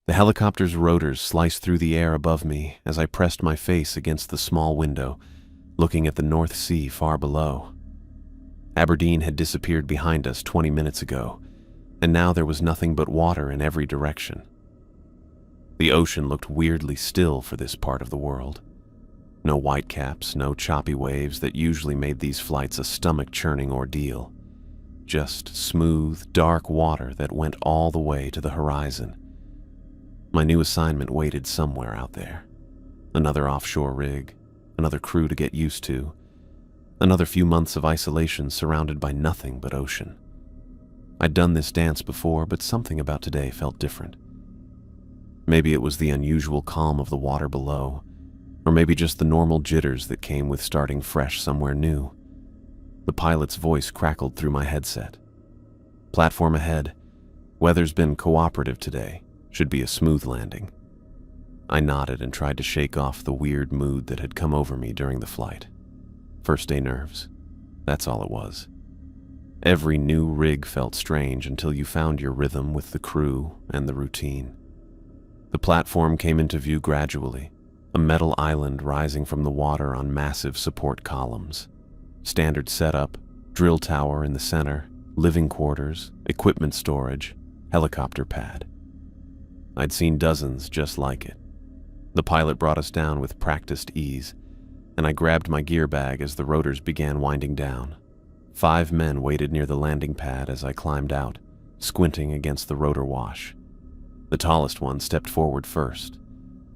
The helicopter's rotors sliced through the air above me as I pressed my face against the small window, looking at the North Sea far below. Aberdeen had disappeared behind us 20 minutes ago, and now there was nothing but water in every direction. The ocean looked weirdly still for this part of the world. No whitecaps, no choppy waves that usually made these flights a stomach-churning ordeal. Just smooth, dark water that went all the way to the horizon. My new assignment waited somewhere out there. Another offshore rig, another crew to get used to, another few months of isolation surrounded by nothing but ocean. I'd done this dance before, but something about today felt different. Maybe it was the unusual calm of the water below, or maybe just the normal jitters that came with starting fresh somewhere new. The pilot's voice crackled through my headset. Platform ahead. Weather's been cooperative today. Should be a smooth landing. I nodded and tried to shake off the weird mood that had come over me during the flight. First day nerves. That's all it was. Every new rig felt strange until you found your rhythm with the crew and the routine. The platform came into view gradually, a metal island rising from the water on massive support columns. Standard setup, drill tower in the center, living quarters, equipment storage, helicopter pad. I'd seen dozens just like it. The pilot brought us down with practiced ease, and I grabbed my gear bag as the rotors began winding down. 5 men waited near the landing pad as I climbed out, squinting against the rotor wash. The tallest one stepped forward first,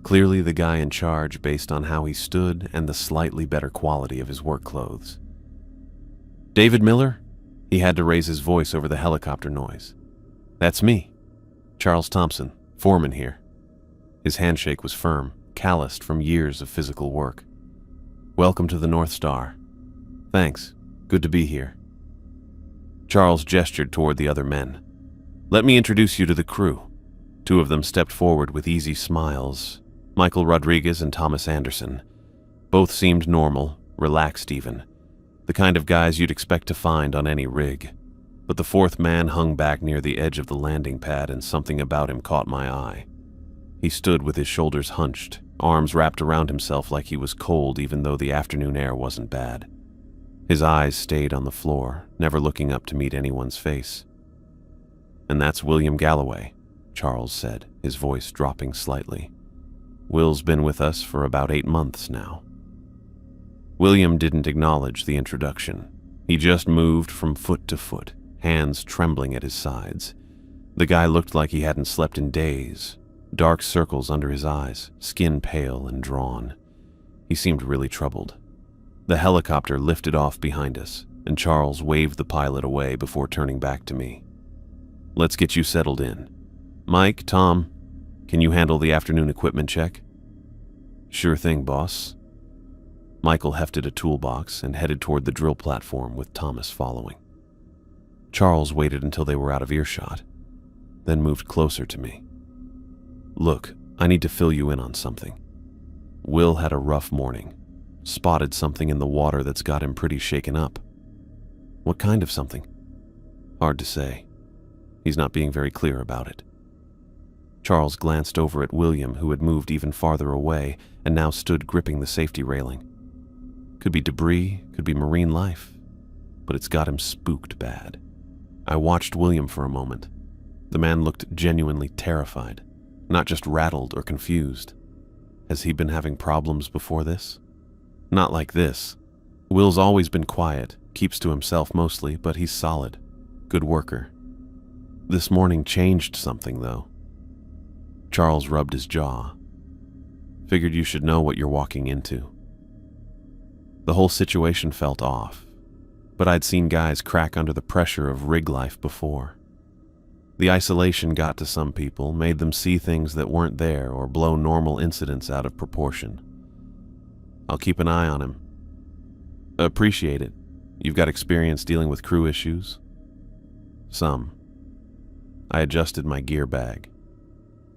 clearly the guy in charge based on how he stood and the slightly better quality of his work clothes. "David Miller?" He had to raise his voice over the helicopter noise. "That's me. Charles Thompson, foreman here." His handshake was firm, calloused from years of physical work. "Welcome to the North Star." "Thanks. Good to be here." Charles gestured toward the other men. "Let me introduce you to the crew." 2 of them stepped forward with easy smiles. Michael Rodriguez and Thomas Anderson. Both seemed normal, relaxed even. The kind of guys you'd expect to find on any rig. But the 4th man hung back near the edge of the landing pad, and something about him caught my eye. He stood with his shoulders hunched, arms wrapped around himself like he was cold even though the afternoon air wasn't bad. His eyes stayed on the floor, never looking up to meet anyone's face. "And that's William Galloway," Charles said, his voice dropping slightly. "Will's been with us for about 8 months now." William didn't acknowledge the introduction. He just moved from foot to foot, hands trembling at his sides. The guy looked like he hadn't slept in days, dark circles under his eyes, skin pale and drawn. He seemed really troubled. The helicopter lifted off behind us, and Charles waved the pilot away before turning back to me. "Let's get you settled in. Mike, Tom, can you handle the afternoon equipment check?" "Sure thing, boss." Michael hefted a toolbox and headed toward the drill platform with Thomas following. Charles waited until they were out of earshot, then moved closer to me. "Look, I need to fill you in on something. Will had a rough morning. Spotted something in the water that's got him pretty shaken up." "What kind of something?" "Hard to say. He's not being very clear about it." Charles glanced over at William, who had moved even farther away and now stood gripping the safety railing. Could be debris, could be marine life, but it's got him spooked bad. I watched William for a moment. The man looked genuinely terrified, not just rattled or confused. Has he been having problems before this? Not like this. Will's always been quiet, keeps to himself mostly, but he's solid. Good worker. This morning changed something, though. Charles rubbed his jaw. "Figured you should know what you're walking into." The whole situation felt off, but I'd seen guys crack under the pressure of rig life before. The isolation got to some people, made them see things that weren't there or blow normal incidents out of proportion. "I'll keep an eye on him." "Appreciate it. You've got experience dealing with crew issues?" "Some." I adjusted my gear bag.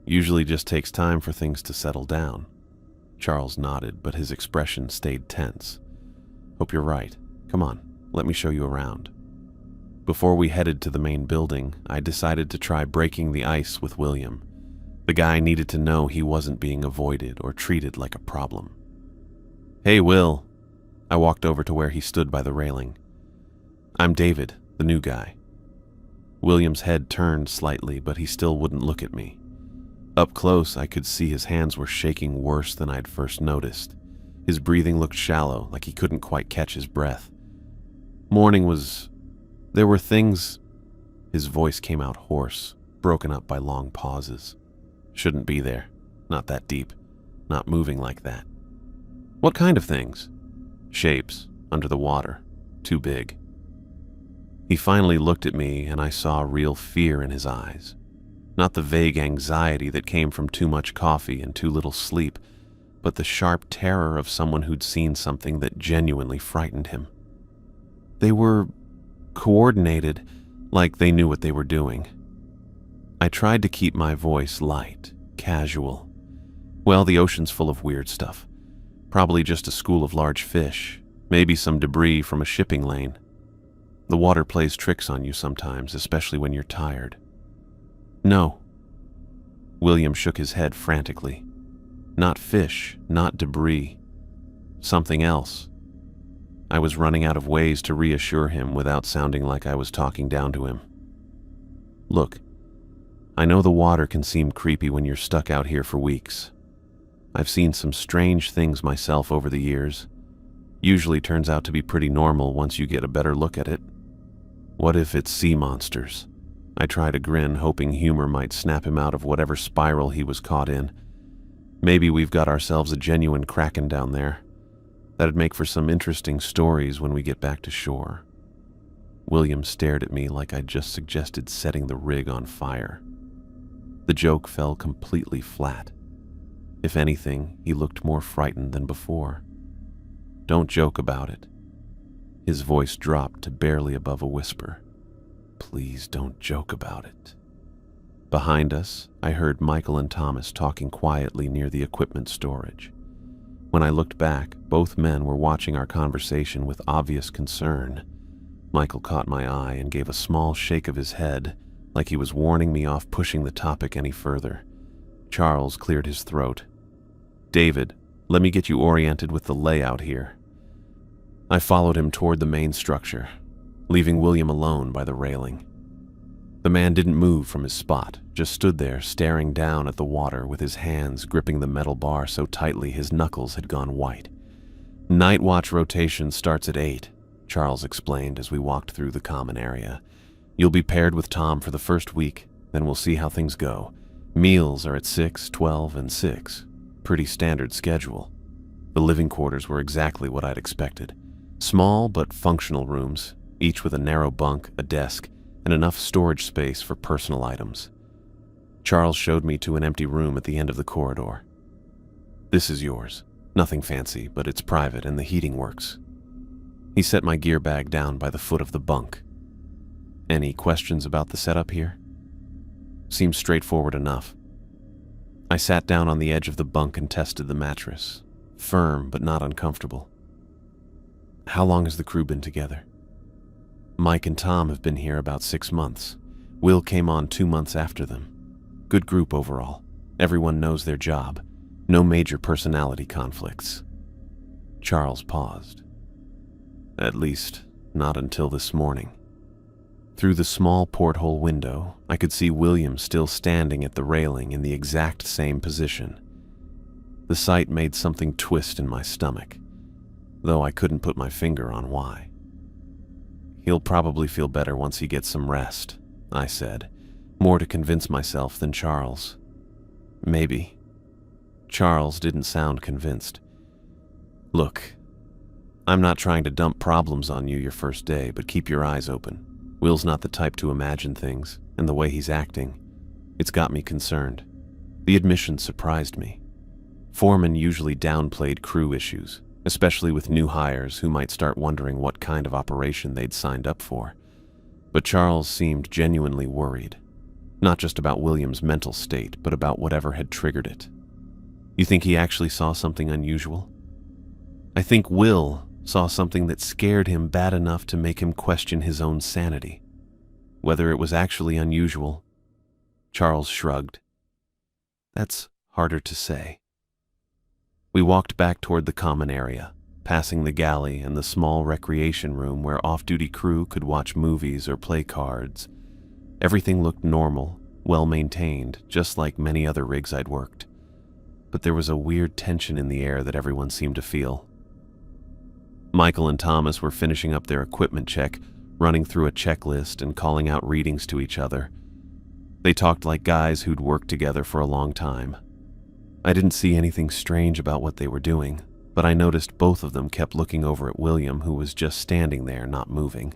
"Usually just takes time for things to settle down." Charles nodded, but his expression stayed tense. "Hope you're right. Come on, let me show you around." Before we headed to the main building, I decided to try breaking the ice with William. The guy needed to know he wasn't being avoided or treated like a problem. "Hey, Will." I walked over to where he stood by the railing. "I'm David, the new guy." William's head turned slightly, but he still wouldn't look at me. Up close, I could see his hands were shaking worse than I'd first noticed. His breathing looked shallow, like he couldn't quite catch his breath. There were things... His voice came out hoarse, broken up by long pauses. "Shouldn't be there. Not that deep. Not moving like that." "What kind of things?" "Shapes, under the water. Too big." He finally looked at me, and I saw real fear in his eyes. Not the vague anxiety that came from too much coffee and too little sleep, but the sharp terror of someone who'd seen something that genuinely frightened him. They were coordinated, like they knew what they were doing. I tried to keep my voice light, casual. "Well, the ocean's full of weird stuff. Probably just a school of large fish, maybe some debris from a shipping lane. The water plays tricks on you sometimes, especially when you're tired." "No." William shook his head frantically. "Not fish, not debris. Something else." I was running out of ways to reassure him without sounding like I was talking down to him. "Look, I know the water can seem creepy when you're stuck out here for weeks. I've seen some strange things myself over the years. Usually turns out to be pretty normal once you get a better look at it. What if it's sea monsters?" I tried a grin, hoping humor might snap him out of whatever spiral he was caught in. "Maybe we've got ourselves a genuine kraken down there. That'd make for some interesting stories when we get back to shore." William stared at me like I'd just suggested setting the rig on fire. The joke fell completely flat. If anything, he looked more frightened than before. "Don't joke about it." His voice dropped to barely above a whisper. "Please don't joke about it." Behind us, I heard Michael and Thomas talking quietly near the equipment storage. When I looked back, both men were watching our conversation with obvious concern. Michael caught my eye and gave a small shake of his head, like he was warning me off pushing the topic any further. Charles cleared his throat. "David, let me get you oriented with the layout here." I followed him toward the main structure, leaving William alone by the railing. The man didn't move from his spot, just stood there staring down at the water with his hands gripping the metal bar so tightly his knuckles had gone white. "Night watch rotation starts at 8, Charles explained as we walked through the common area. "You'll be paired with Tom for the first week, then we'll see how things go. Meals are at 6, 12, and 6. Pretty standard schedule." The living quarters were exactly what I'd expected. Small but functional rooms, each with a narrow bunk, a desk, and enough storage space for personal items. Charles showed me to an empty room at the end of the corridor. "This is yours. Nothing fancy, but it's private and the heating works." He set my gear bag down by the foot of the bunk. "Any questions about the setup here?" Seems straightforward enough. I sat down on the edge of the bunk and tested the mattress. Firm, but not uncomfortable. "How long has the crew been together?" "Mike and Tom have been here about 6 months. Will came on 2 months after them. Good group overall. Everyone knows their job. No major personality conflicts." Charles paused. "At least, not until this morning." Through the small porthole window, I could see William still standing at the railing in the exact same position. The sight made something twist in my stomach, though I couldn't put my finger on why. "He'll probably feel better once he gets some rest," I said, more to convince myself than Charles. "Maybe." Charles didn't sound convinced. "Look, I'm not trying to dump problems on you your first day, but keep your eyes open. Will's not the type to imagine things, and the way he's acting, it's got me concerned." The admission surprised me. Foremen usually downplayed crew issues, especially with new hires who might start wondering what kind of operation they'd signed up for. But Charles seemed genuinely worried, not just about William's mental state, but about whatever had triggered it. "You think he actually saw something unusual?" "I think Will saw something that scared him bad enough to make him question his own sanity. Whether it was actually unusual..." Charles shrugged. That's harder to say. We walked back toward the common area, passing the galley and the small recreation room where off-duty crew could watch movies or play cards. Everything looked normal, well-maintained, just like many other rigs I'd worked. But there was a weird tension in the air that everyone seemed to feel. Michael and Thomas were finishing up their equipment check, running through a checklist and calling out readings to each other. They talked like guys who'd worked together for a long time. I didn't see anything strange about what they were doing, but I noticed both of them kept looking over at William, who was just standing there, not moving.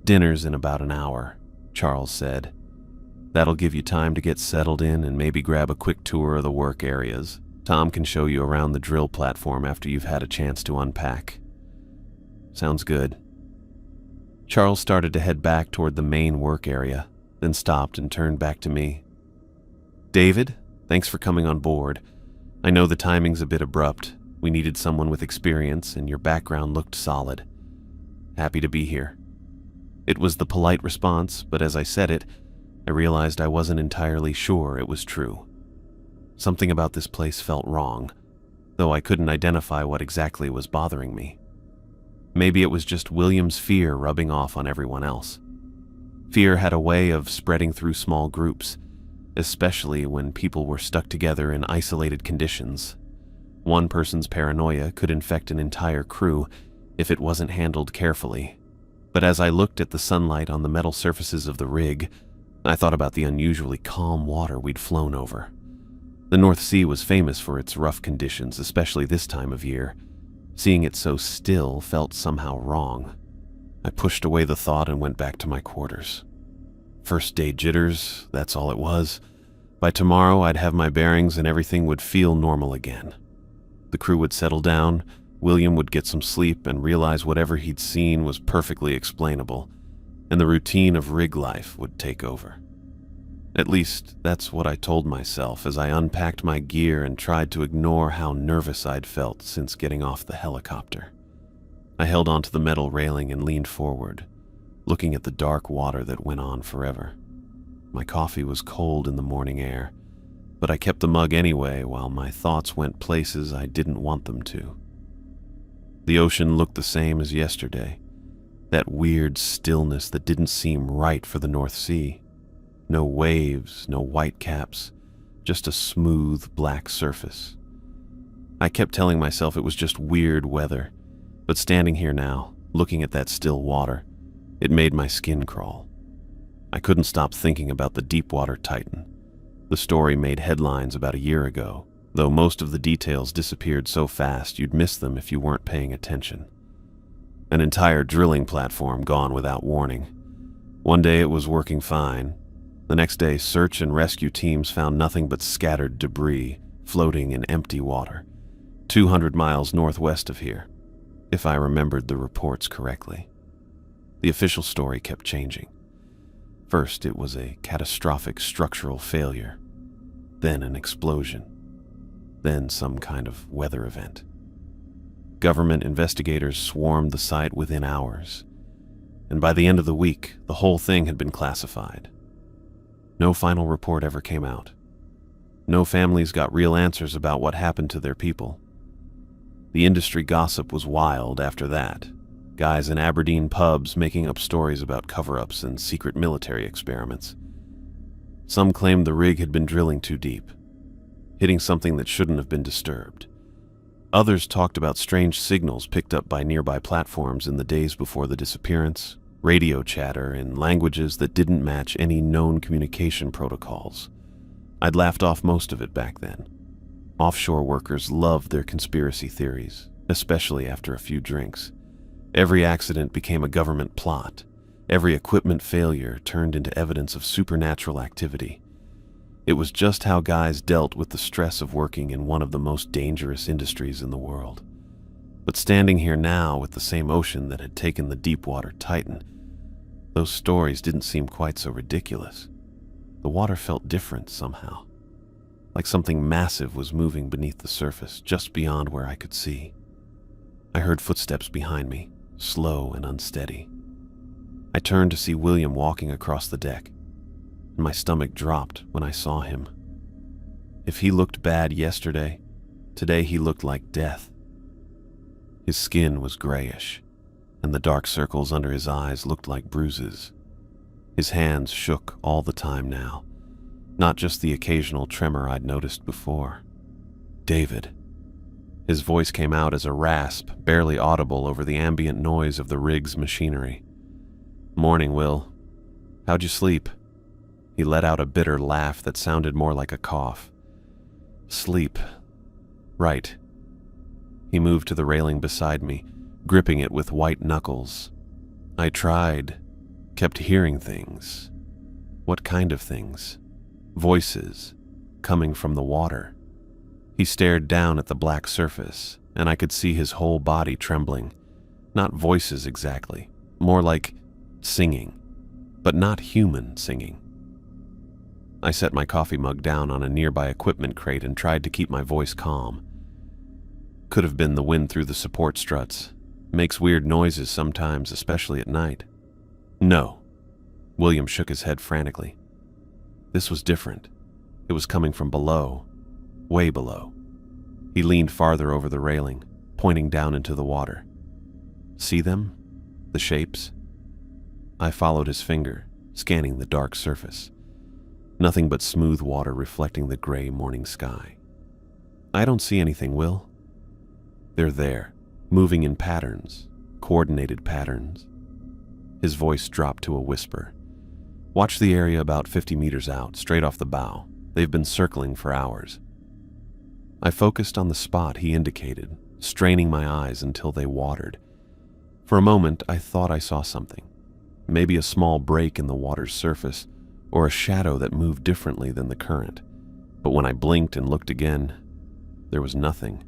"Dinner's in about an hour," Charles said. "That'll give you time to get settled in and maybe grab a quick tour of the work areas. Tom can show you around the drill platform after you've had a chance to unpack." "Sounds good." Charles started to head back toward the main work area, then stopped and turned back to me. "David, thanks for coming on board. I know the timing's a bit abrupt. We needed someone with experience, and your background looked solid. Happy to be here." It was the polite response, but as I said it, I realized I wasn't entirely sure it was true. Something about this place felt wrong, though I couldn't identify what exactly was bothering me. Maybe it was just William's fear rubbing off on everyone else. Fear had a way of spreading through small groups, especially when people were stuck together in isolated conditions. One person's paranoia could infect an entire crew if it wasn't handled carefully. But as I looked at the sunlight on the metal surfaces of the rig, I thought about the unusually calm water we'd flown over. The North Sea was famous for its rough conditions, especially this time of year. Seeing it so still felt somehow wrong. I pushed away the thought and went back to my quarters. First day jitters, that's all it was. By tomorrow, I'd have my bearings and everything would feel normal again. The crew would settle down, William would get some sleep and realize whatever he'd seen was perfectly explainable, and the routine of rig life would take over. At least, that's what I told myself as I unpacked my gear and tried to ignore how nervous I'd felt since getting off the helicopter. I held onto the metal railing and leaned forward, looking at the dark water that went on forever. My coffee was cold in the morning air, but I kept the mug anyway while my thoughts went places I didn't want them to. The ocean looked the same as yesterday, that weird stillness that didn't seem right for the North Sea. No waves, no whitecaps, just a smooth black surface. I kept telling myself it was just weird weather, but standing here now, looking at that still water, it made my skin crawl. I couldn't stop thinking about the Deepwater Titan. The story made headlines about a year ago, though most of the details disappeared so fast you'd miss them if you weren't paying attention. An entire drilling platform gone without warning. One day it was working fine. The next day, search and rescue teams found nothing but scattered debris floating in empty water, 200 miles northwest of here, if I remembered the reports correctly. The official story kept changing. First, it was a catastrophic structural failure, then an explosion, then some kind of weather event. Government investigators swarmed the site within hours, and by the end of the week, the whole thing had been classified. No final report ever came out. No families got real answers about what happened to their people. The industry gossip was wild after that. Guys in Aberdeen pubs making up stories about cover-ups and secret military experiments. Some claimed the rig had been drilling too deep, hitting something that shouldn't have been disturbed. Others talked about strange signals picked up by nearby platforms in the days before the disappearance, radio chatter in languages that didn't match any known communication protocols. I'd laughed off most of it back then. Offshore workers loved their conspiracy theories, especially after a few drinks. Every accident became a government plot. Every equipment failure turned into evidence of supernatural activity. It was just how guys dealt with the stress of working in one of the most dangerous industries in the world. But standing here now with the same ocean that had taken the Deepwater Titan, those stories didn't seem quite so ridiculous. The water felt different somehow, like something massive was moving beneath the surface, just beyond where I could see. I heard footsteps behind me, slow and unsteady. I turned to see William walking across the deck, and my stomach dropped when I saw him. If he looked bad yesterday, today he looked like death. His skin was grayish, and the dark circles under his eyes looked like bruises. His hands shook all the time now, not just the occasional tremor I'd noticed before. David. His voice came out as a rasp, barely audible over the ambient noise of the rig's machinery. "Morning, Will. How'd you sleep?" He let out a bitter laugh that sounded more like a cough. "Sleep. Right." He moved to the railing beside me, gripping it with white knuckles. I tried, kept hearing things. What kind of things? Voices, coming from the water. He stared down at the black surface, and I could see his whole body trembling. Not voices exactly, more like singing, but not human singing. I set my coffee mug down on a nearby equipment crate and tried to keep my voice calm. Could have been the wind through the support struts. Makes weird noises sometimes, especially at night. No. William shook his head frantically. This was different. It was coming from below, way below. He leaned farther over the railing, pointing down into the water. See them? The shapes? I followed his finger, scanning the dark surface. Nothing but smooth water reflecting the gray morning sky. I don't see anything, Will. They're there, moving in patterns, coordinated patterns. His voice dropped to a whisper. Watch the area about 50 meters out, straight off the bow. They've been circling for hours. I focused on the spot he indicated, straining my eyes until they watered. For a moment, I thought I saw something. Maybe a small break in the water's surface, or a shadow that moved differently than the current. But when I blinked and looked again, there was nothing.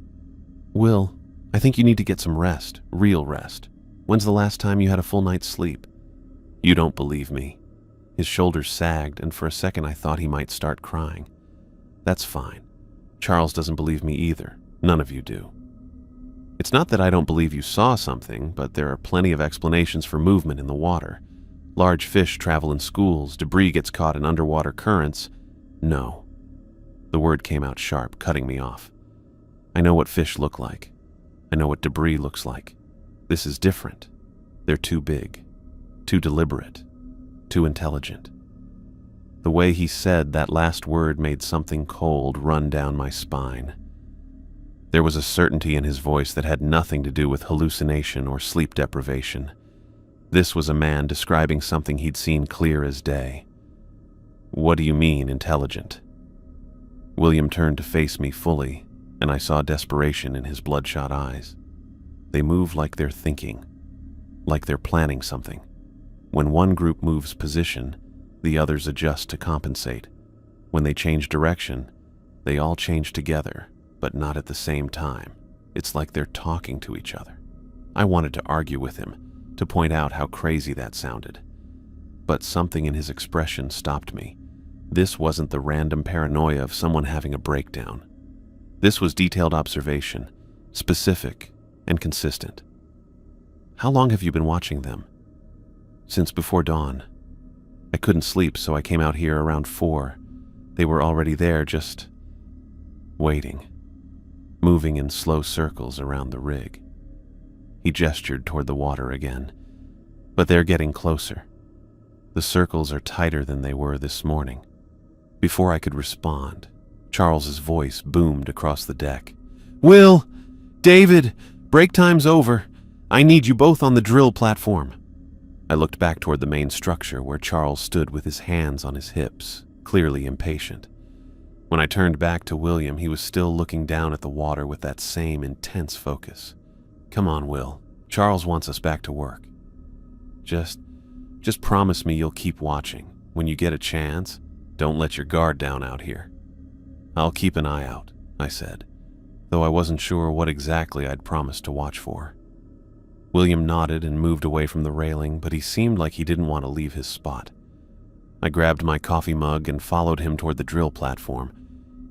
Will, I think you need to get some rest, real rest. When's the last time you had a full night's sleep? You don't believe me. His shoulders sagged, and for a second I thought he might start crying. That's fine. Charles doesn't believe me either. None of you do. It's not that I don't believe you saw something, but there are plenty of explanations for movement in the water. Large fish travel in schools, debris gets caught in underwater currents. No. The word came out sharp, cutting me off. I know what fish look like. I know what debris looks like. This is different. They're too big, too deliberate, too intelligent. The way he said that last word made something cold run down my spine. There was a certainty in his voice that had nothing to do with hallucination or sleep deprivation. This was a man describing something he'd seen clear as day. What do you mean, intelligent? William turned to face me fully, and I saw desperation in his bloodshot eyes. They move like they're thinking, like they're planning something. When one group moves position, the others adjust to compensate. When they change direction, they all change together, but not at the same time. It's like they're talking to each other. I wanted to argue with him, to point out how crazy that sounded. But something in his expression stopped me. This wasn't the random paranoia of someone having a breakdown. This was detailed observation, specific and consistent. How long have you been watching them? Since before dawn. I couldn't sleep, so I came out here around 4. They were already there, just waiting, moving in slow circles around the rig. He gestured toward the water again. But they're getting closer. The circles are tighter than they were this morning. Before I could respond, Charles's voice boomed across the deck. Will! David! Break time's over. I need you both on the drill platform. I looked back toward the main structure where Charles stood with his hands on his hips, clearly impatient. When I turned back to William, he was still looking down at the water with that same intense focus. Come on, Will. Charles wants us back to work. Just promise me you'll keep watching. When you get a chance, don't let your guard down out here. I'll keep an eye out, I said, though I wasn't sure what exactly I'd promised to watch for. William nodded and moved away from the railing, but he seemed like he didn't want to leave his spot. I grabbed my coffee mug and followed him toward the drill platform,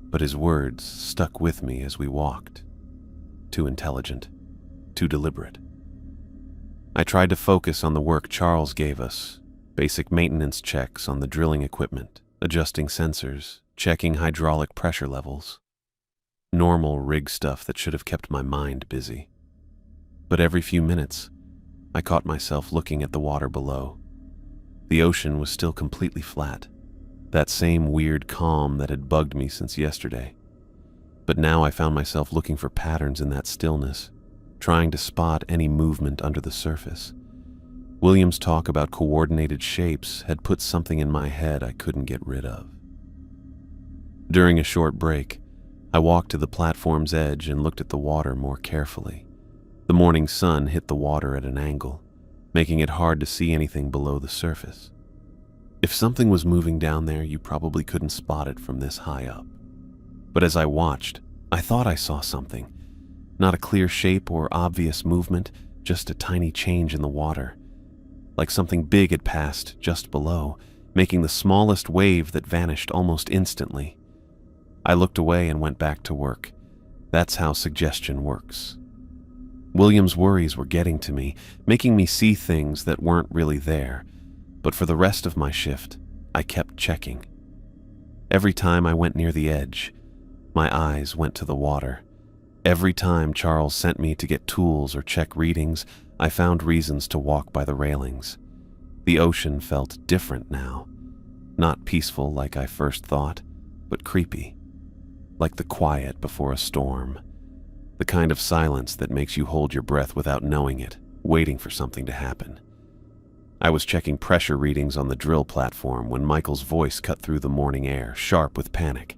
but his words stuck with me as we walked. Too intelligent, too deliberate. I tried to focus on the work Charles gave us, basic maintenance checks on the drilling equipment, adjusting sensors, checking hydraulic pressure levels. Normal rig stuff that should have kept my mind busy. But every few minutes, I caught myself looking at the water below. The ocean was still completely flat, that same weird calm that had bugged me since yesterday. But now I found myself looking for patterns in that stillness, trying to spot any movement under the surface. William's talk about coordinated shapes had put something in my head I couldn't get rid of. During a short break, I walked to the platform's edge and looked at the water more carefully. The morning sun hit the water at an angle, making it hard to see anything below the surface. If something was moving down there, you probably couldn't spot it from this high up. But as I watched, I thought I saw something. Not a clear shape or obvious movement, just a tiny change in the water. Like something big had passed just below, making the smallest wave that vanished almost instantly. I looked away and went back to work. That's how suggestion works. William's worries were getting to me, making me see things that weren't really there. But for the rest of my shift, I kept checking. Every time I went near the edge, my eyes went to the water. Every time Charles sent me to get tools or check readings, I found reasons to walk by the railings. The ocean felt different now. Not peaceful like I first thought, but creepy. Like the quiet before a storm. The kind of silence that makes you hold your breath without knowing it, waiting for something to happen. I was checking pressure readings on the drill platform when Michael's voice cut through the morning air, sharp with panic.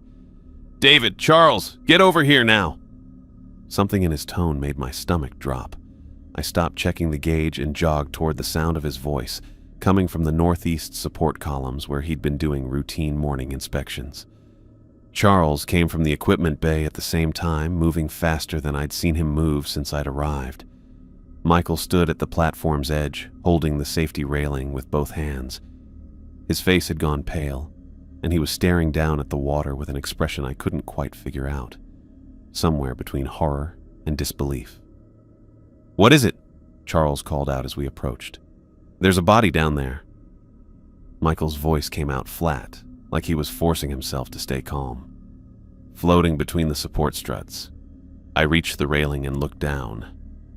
"David, Charles, get over here now!" Something in his tone made my stomach drop. I stopped checking the gauge and jogged toward the sound of his voice, coming from the northeast support columns where he'd been doing routine morning inspections. Charles came from the equipment bay at the same time, moving faster than I'd seen him move since I'd arrived. Michael stood at the platform's edge, holding the safety railing with both hands. His face had gone pale, and he was staring down at the water with an expression I couldn't quite figure out, somewhere between horror and disbelief. "What is it?" Charles called out as we approached. "There's a body down there." Michael's voice came out flat, like he was forcing himself to stay calm. Floating between the support struts, I reached the railing and looked down.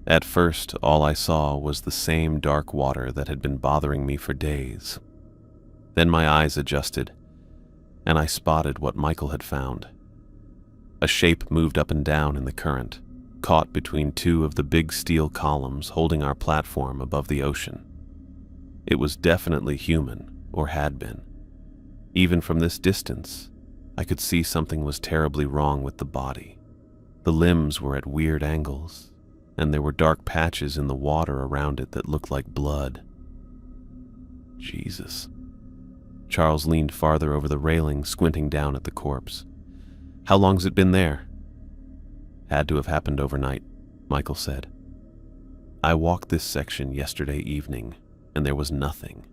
At first, all I saw was the same dark water that had been bothering me for days. Then my eyes adjusted, and I spotted what Michael had found. A shape moved up and down in the current, caught between two of the big steel columns holding our platform above the ocean. It was definitely human, or had been. Even from this distance, I could see something was terribly wrong with the body. The limbs were at weird angles, and there were dark patches in the water around it that looked like blood. Jesus. Charles leaned farther over the railing, squinting down at the corpse. "How long's it been there?" "Had to have happened overnight," Michael said. "I walked this section yesterday evening, and there was nothing."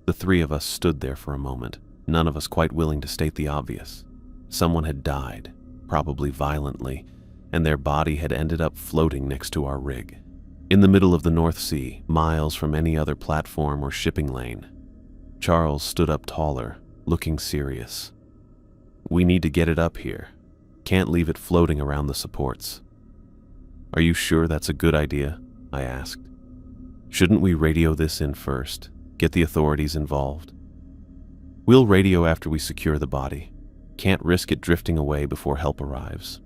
The three of us stood there for a moment, none of us quite willing to state the obvious. Someone had died, probably violently, and their body had ended up floating next to our rig, in the middle of the North Sea, miles from any other platform or shipping lane. Charles stood up taller, looking serious. "We need to get it up here. Can't leave it floating around the supports." "Are you sure that's a good idea?" I asked. "Shouldn't we radio this in first? Get the authorities involved?" "We'll radio after we secure the body. Can't risk it drifting away before help arrives."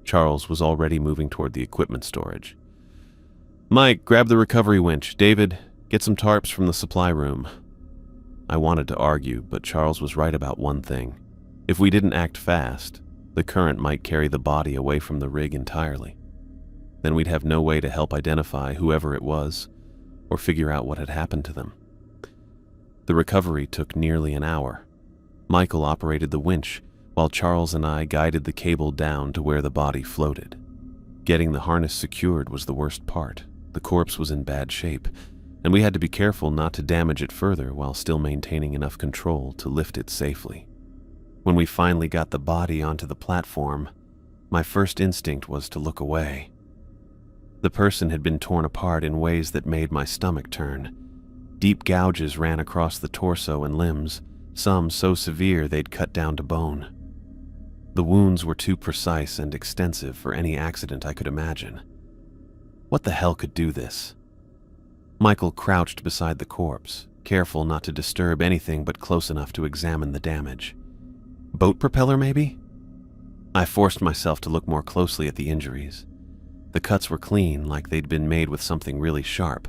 Charles was already moving toward the equipment storage. "Mike, grab the recovery winch. David, get some tarps from the supply room." I wanted to argue, but Charles was right about one thing. If we didn't act fast, the current might carry the body away from the rig entirely. Then we'd have no way to help identify whoever it was, or figure out what had happened to them. The recovery took nearly an hour. Michael operated the winch, while Charles and I guided the cable down to where the body floated. Getting the harness secured was the worst part. The corpse was in bad shape, and we had to be careful not to damage it further while still maintaining enough control to lift it safely. When we finally got the body onto the platform, my first instinct was to look away. The person had been torn apart in ways that made my stomach turn. Deep gouges ran across the torso and limbs, some so severe they'd cut down to bone. The wounds were too precise and extensive for any accident I could imagine. What the hell could do this? Michael crouched beside the corpse, careful not to disturb anything but close enough to examine the damage. Boat propeller, maybe? I forced myself to look more closely at the injuries. The cuts were clean, like they'd been made with something really sharp.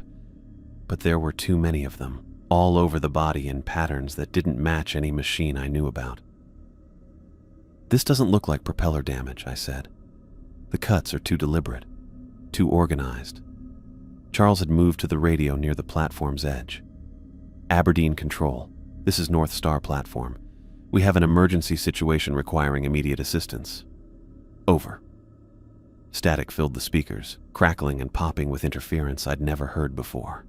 But there were too many of them, all over the body in patterns that didn't match any machine I knew about. "This doesn't look like propeller damage," I said. "The cuts are too deliberate, too organized." Charles had moved to the radio near the platform's edge. "Aberdeen Control, this is North Star platform. We have an emergency situation requiring immediate assistance. Over." Static filled the speakers, crackling and popping with interference I'd never heard before.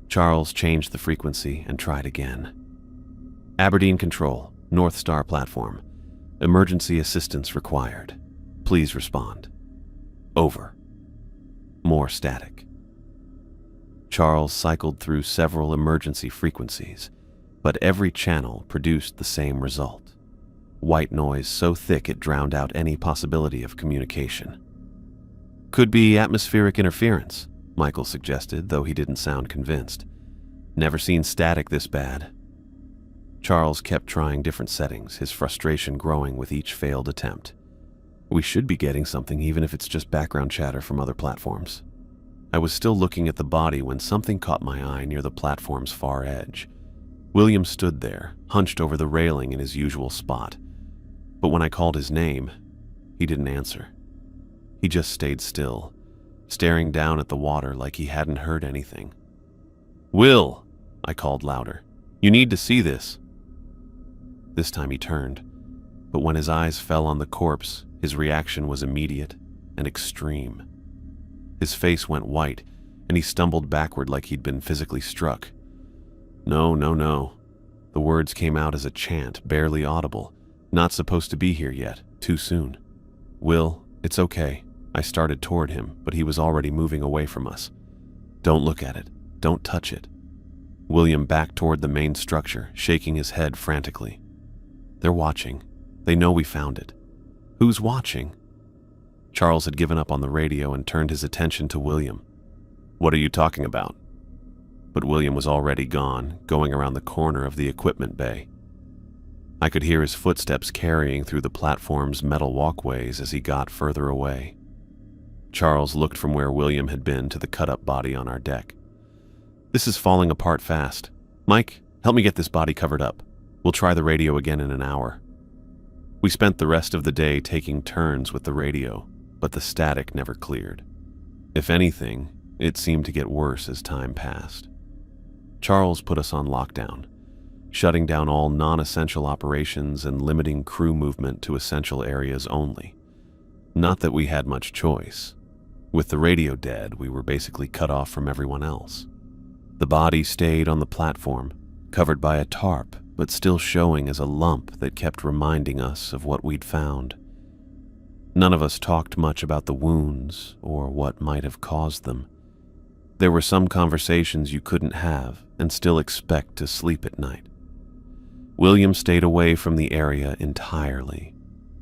Charles changed the frequency and tried again. "Aberdeen Control, North Star platform. Emergency assistance required. Please respond. Over." More static. Charles cycled through several emergency frequencies, but every channel produced the same result. White noise so thick it drowned out any possibility of communication. "Could be atmospheric interference," Michael suggested, though he didn't sound convinced. "Never seen static this bad." Charles kept trying different settings, his frustration growing with each failed attempt. "We should be getting something, even if it's just background chatter from other platforms." I was still looking at the body when something caught my eye near the platform's far edge. William stood there, hunched over the railing in his usual spot. But when I called his name, he didn't answer. He just stayed still, staring down at the water like he hadn't heard anything. "Will!" I called louder. "You need to see this." This time he turned, but when his eyes fell on the corpse, his reaction was immediate and extreme. His face went white, and he stumbled backward like he'd been physically struck. "No, no, no." The words came out as a chant, barely audible. "Not supposed to be here yet. Too soon." "Will, it's okay." I started toward him, but he was already moving away from us. "Don't look at it. Don't touch it." William backed toward the main structure, shaking his head frantically. "They're watching. They know we found it." "Who's watching?" Charles had given up on the radio and turned his attention to William. "What are you talking about?" But William was already gone, going around the corner of the equipment bay. I could hear his footsteps carrying through the platform's metal walkways as he got further away. Charles looked from where William had been to the cut-up body on our deck. "This is falling apart fast. Mike, help me get this body covered up. We'll try the radio again in an hour." We spent the rest of the day taking turns with the radio, but the static never cleared. If anything, it seemed to get worse as time passed. Charles put us on lockdown, shutting down all non-essential operations and limiting crew movement to essential areas only. Not that we had much choice. With the radio dead, we were basically cut off from everyone else. The body stayed on the platform, covered by a tarp, but still showing as a lump that kept reminding us of what we'd found. None of us talked much about the wounds or what might have caused them. There were some conversations you couldn't have and still expect to sleep at night. William stayed away from the area entirely.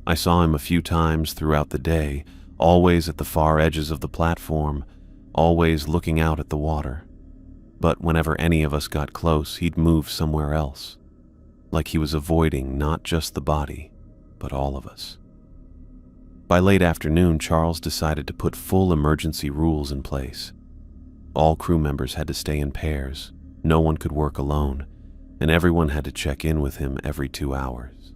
I saw him a few times throughout the day, always at the far edges of the platform, always looking out at the water. But whenever any of us got close, he'd move somewhere else, like he was avoiding not just the body, but all of us. By late afternoon, Charles decided to put full emergency rules in place. All crew members had to stay in pairs, no one could work alone, and everyone had to check in with him every 2 hours.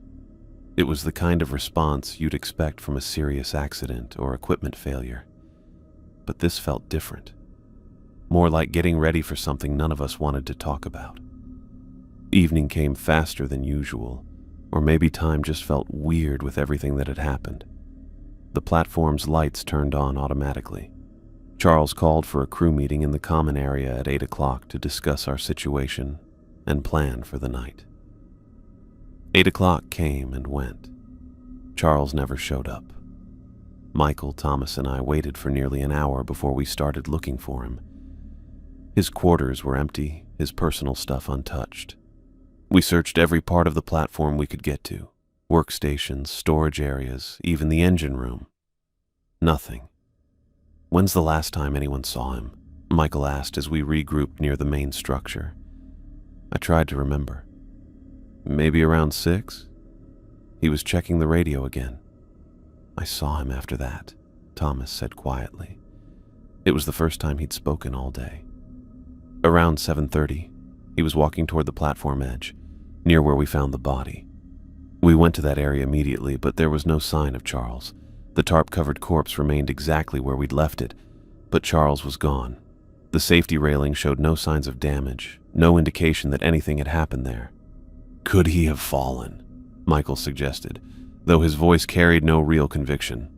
It was the kind of response you'd expect from a serious accident or equipment failure. But this felt different. More like getting ready for something none of us wanted to talk about. Evening came faster than usual, or maybe time just felt weird with everything that had happened. The platform's lights turned on automatically. Charles called for a crew meeting in the common area at 8 o'clock to discuss our situation and plan for the night. 8 o'clock came and went. Charles never showed up. Michael, Thomas, and I waited for nearly an hour before we started looking for him. His quarters were empty, his personal stuff untouched. We searched every part of the platform we could get to. Workstations, storage areas, even the engine room. Nothing. "When's the last time anyone saw him?" Michael asked as we regrouped near the main structure. I tried to remember. "Maybe around 6? He was checking the radio again." "I saw him after that," Thomas said quietly. It was the first time he'd spoken all day. Around 7:30, he was walking toward the platform edge, near where we found the body. We went to that area immediately, but there was no sign of Charles. The tarp-covered corpse remained exactly where we'd left it, but Charles was gone. The safety railing showed no signs of damage, no indication that anything had happened there. "Could he have fallen?" Michael suggested, though his voice carried no real conviction.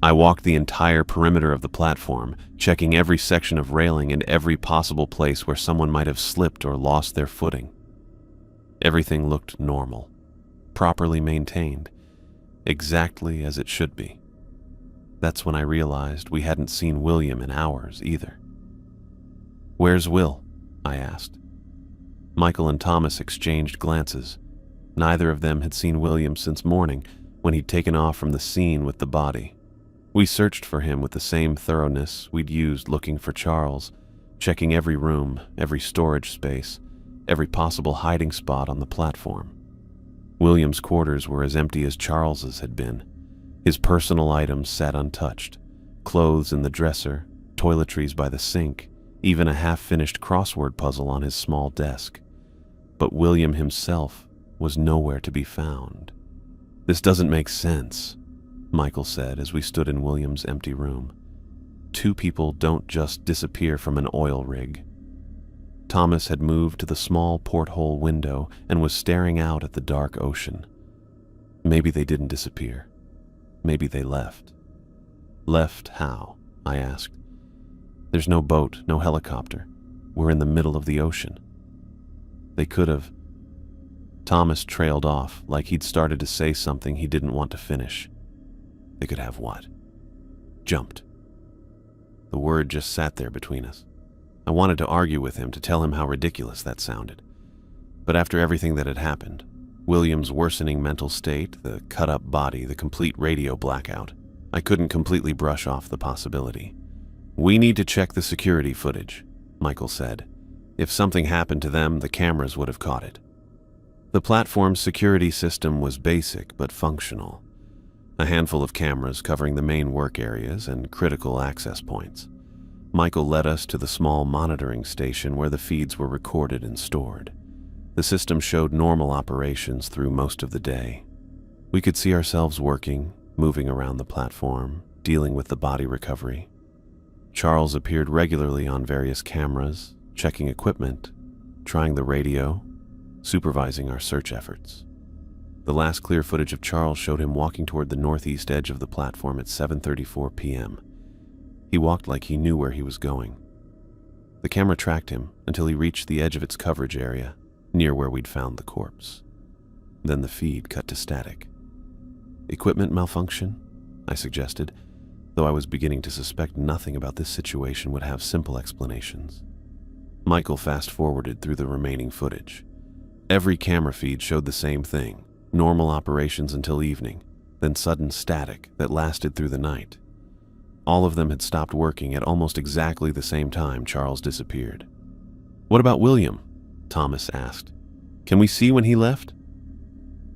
I walked the entire perimeter of the platform, checking every section of railing and every possible place where someone might have slipped or lost their footing. Everything looked normal, properly maintained, exactly as it should be. That's when I realized we hadn't seen William in hours either. "Where's Will?" I asked. Michael and Thomas exchanged glances. Neither of them had seen William since morning, when he'd taken off from the scene with the body. We searched for him with the same thoroughness we'd used looking for Charles, checking every room, every storage space, every possible hiding spot on the platform. William's quarters were as empty as Charles's had been. His personal items sat untouched, clothes in the dresser, toiletries by the sink, even a half-finished crossword puzzle on his small desk. But William himself was nowhere to be found. "This doesn't make sense," Michael said as we stood in William's empty room. "Two people don't just disappear from an oil rig." Thomas had moved to the small porthole window and was staring out at the dark ocean. "Maybe they didn't disappear. Maybe they left." "Left how?" I asked. "There's no boat, no helicopter. We're in the middle of the ocean." "They could have..." Thomas trailed off, like he'd started to say something he didn't want to finish. "They could have what?" "Jumped." The word just sat there between us. I wanted to argue with him, to tell him how ridiculous that sounded. But after everything that had happened, William's worsening mental state, the cut-up body, the complete radio blackout, I couldn't completely brush off the possibility. "We need to check the security footage," Michael said. "If something happened to them, the cameras would have caught it." The platform's security system was basic but functional. A handful of cameras covering the main work areas and critical access points. Michael led us to the small monitoring station where the feeds were recorded and stored. The system showed normal operations through most of the day. We could see ourselves working, moving around the platform, dealing with the body recovery. Charles appeared regularly on various cameras, checking equipment, trying the radio, supervising our search efforts. The last clear footage of Charles showed him walking toward the northeast edge of the platform at 7:34 p.m. He walked like he knew where he was going. The camera tracked him until he reached the edge of its coverage area, near where we'd found the corpse. Then the feed cut to static. "Equipment malfunction?" I suggested, though I was beginning to suspect nothing about this situation would have simple explanations. Michael fast-forwarded through the remaining footage. Every camera feed showed the same thing: normal operations until evening, then sudden static that lasted through the night. All of them had stopped working at almost exactly the same time Charles disappeared. "What about William?" Thomas asked. "Can we see when he left?"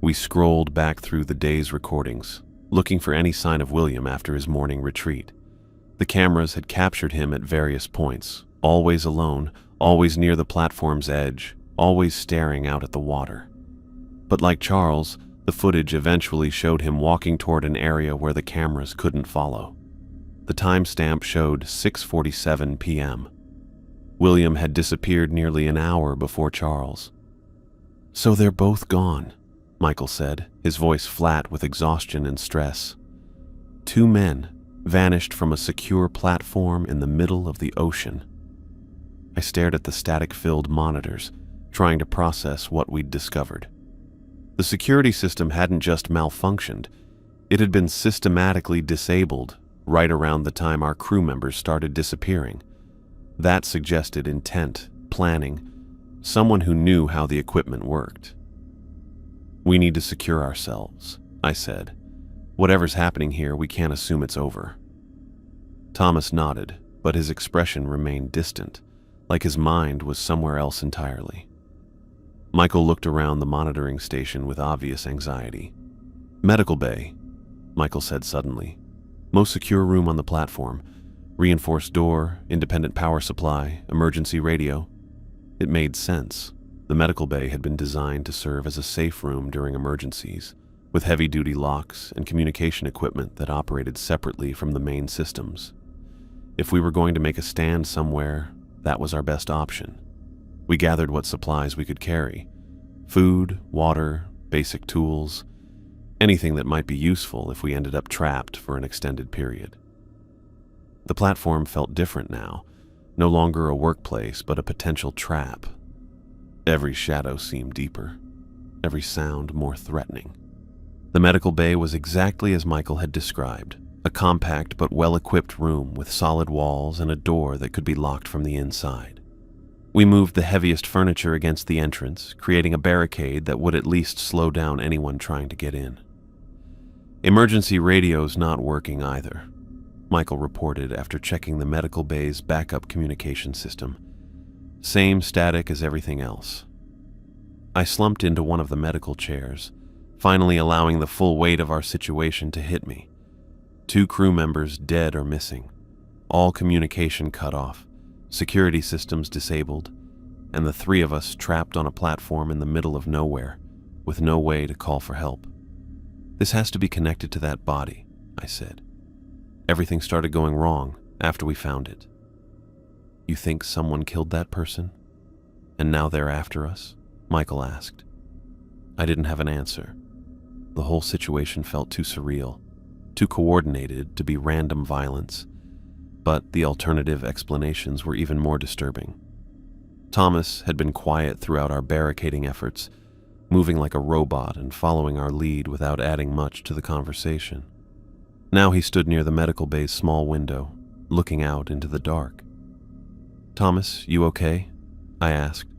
We scrolled back through the day's recordings, looking for any sign of William after his morning retreat. The cameras had captured him at various points, always alone, always near the platform's edge, always staring out at the water. But like Charles, the footage eventually showed him walking toward an area where the cameras couldn't follow. The timestamp showed 6:47 p.m. William had disappeared nearly an hour before Charles. "So they're both gone," Michael said, his voice flat with exhaustion and stress. "Two men vanished from a secure platform in the middle of the ocean." I stared at the static-filled monitors, trying to process what we'd discovered. The security system hadn't just malfunctioned, it had been systematically disabled right around the time our crew members started disappearing. That suggested intent, planning, someone who knew how the equipment worked. "We need to secure ourselves," I said. "Whatever's happening here, we can't assume it's over." Thomas nodded, but his expression remained distant, like his mind was somewhere else entirely. Michael looked around the monitoring station with obvious anxiety. "Medical bay," Michael said suddenly. "Most secure room on the platform. Reinforced door, independent power supply, emergency radio." It made sense. The medical bay had been designed to serve as a safe room during emergencies, with heavy-duty locks and communication equipment that operated separately from the main systems. If we were going to make a stand somewhere, that was our best option. We gathered what supplies we could carry: food, water, basic tools, anything that might be useful if we ended up trapped for an extended period. The platform felt different now, no longer a workplace but a potential trap. Every shadow seemed deeper, every sound more threatening. The medical bay was exactly as Michael had described, a compact but well-equipped room with solid walls and a door that could be locked from the inside. We moved the heaviest furniture against the entrance, creating a barricade that would at least slow down anyone trying to get in. "Emergency radio's not working either," Michael reported after checking the medical bay's backup communication system. "Same static as everything else." I slumped into one of the medical chairs, finally allowing the full weight of our situation to hit me. 2 crew members dead or missing, all communication cut off, security systems disabled, and the 3 of us trapped on a platform in the middle of nowhere, with no way to call for help. "This has to be connected to that body," I said. "Everything started going wrong after we found it." "You think someone killed that person? And now they're after us?" Michael asked. I didn't have an answer. The whole situation felt too surreal, too coordinated to be random violence, but the alternative explanations were even more disturbing. Thomas had been quiet throughout our barricading efforts, moving like a robot and following our lead without adding much to the conversation. Now he stood near the medical bay's small window, looking out into the dark. "Thomas, you okay?" I asked.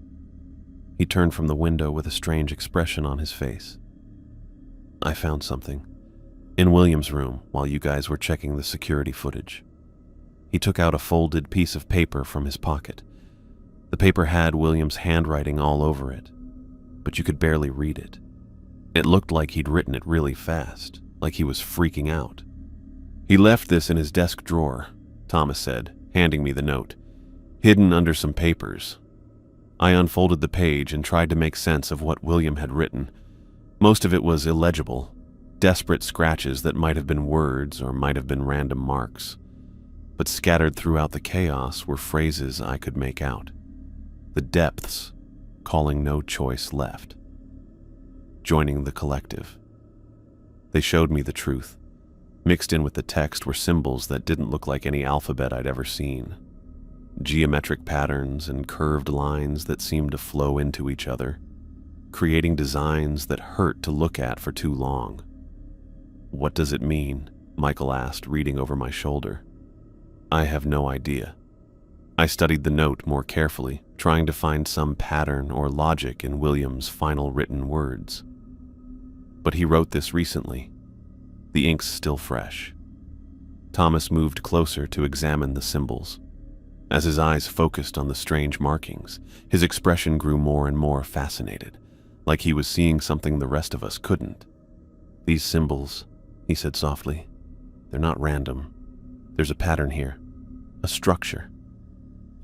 He turned from the window with a strange expression on his face. "I found something in William's room while you guys were checking the security footage." He took out a folded piece of paper from his pocket. The paper had William's handwriting all over it, but you could barely read it. It looked like he'd written it really fast, like he was freaking out. "He left this in his desk drawer," Thomas said, handing me the note, "hidden under some papers." I unfolded the page and tried to make sense of what William had written. Most of it was illegible, desperate scratches that might have been words or might have been random marks. But scattered throughout the chaos were phrases I could make out. The depths, calling no choice left. Joining the collective. They showed me the truth. Mixed in with the text were symbols that didn't look like any alphabet I'd ever seen. Geometric patterns and curved lines that seemed to flow into each other, creating designs that hurt to look at for too long. "What does it mean?" Michael asked, reading over my shoulder. "I have no idea." I studied the note more carefully, trying to find some pattern or logic in William's final written words. But he wrote this recently. The ink's still fresh. Thomas moved closer to examine the symbols. As his eyes focused on the strange markings, his expression grew more and more fascinated, like he was seeing something the rest of us couldn't. "These symbols," he said softly, "they're not random. There's a pattern here, a structure."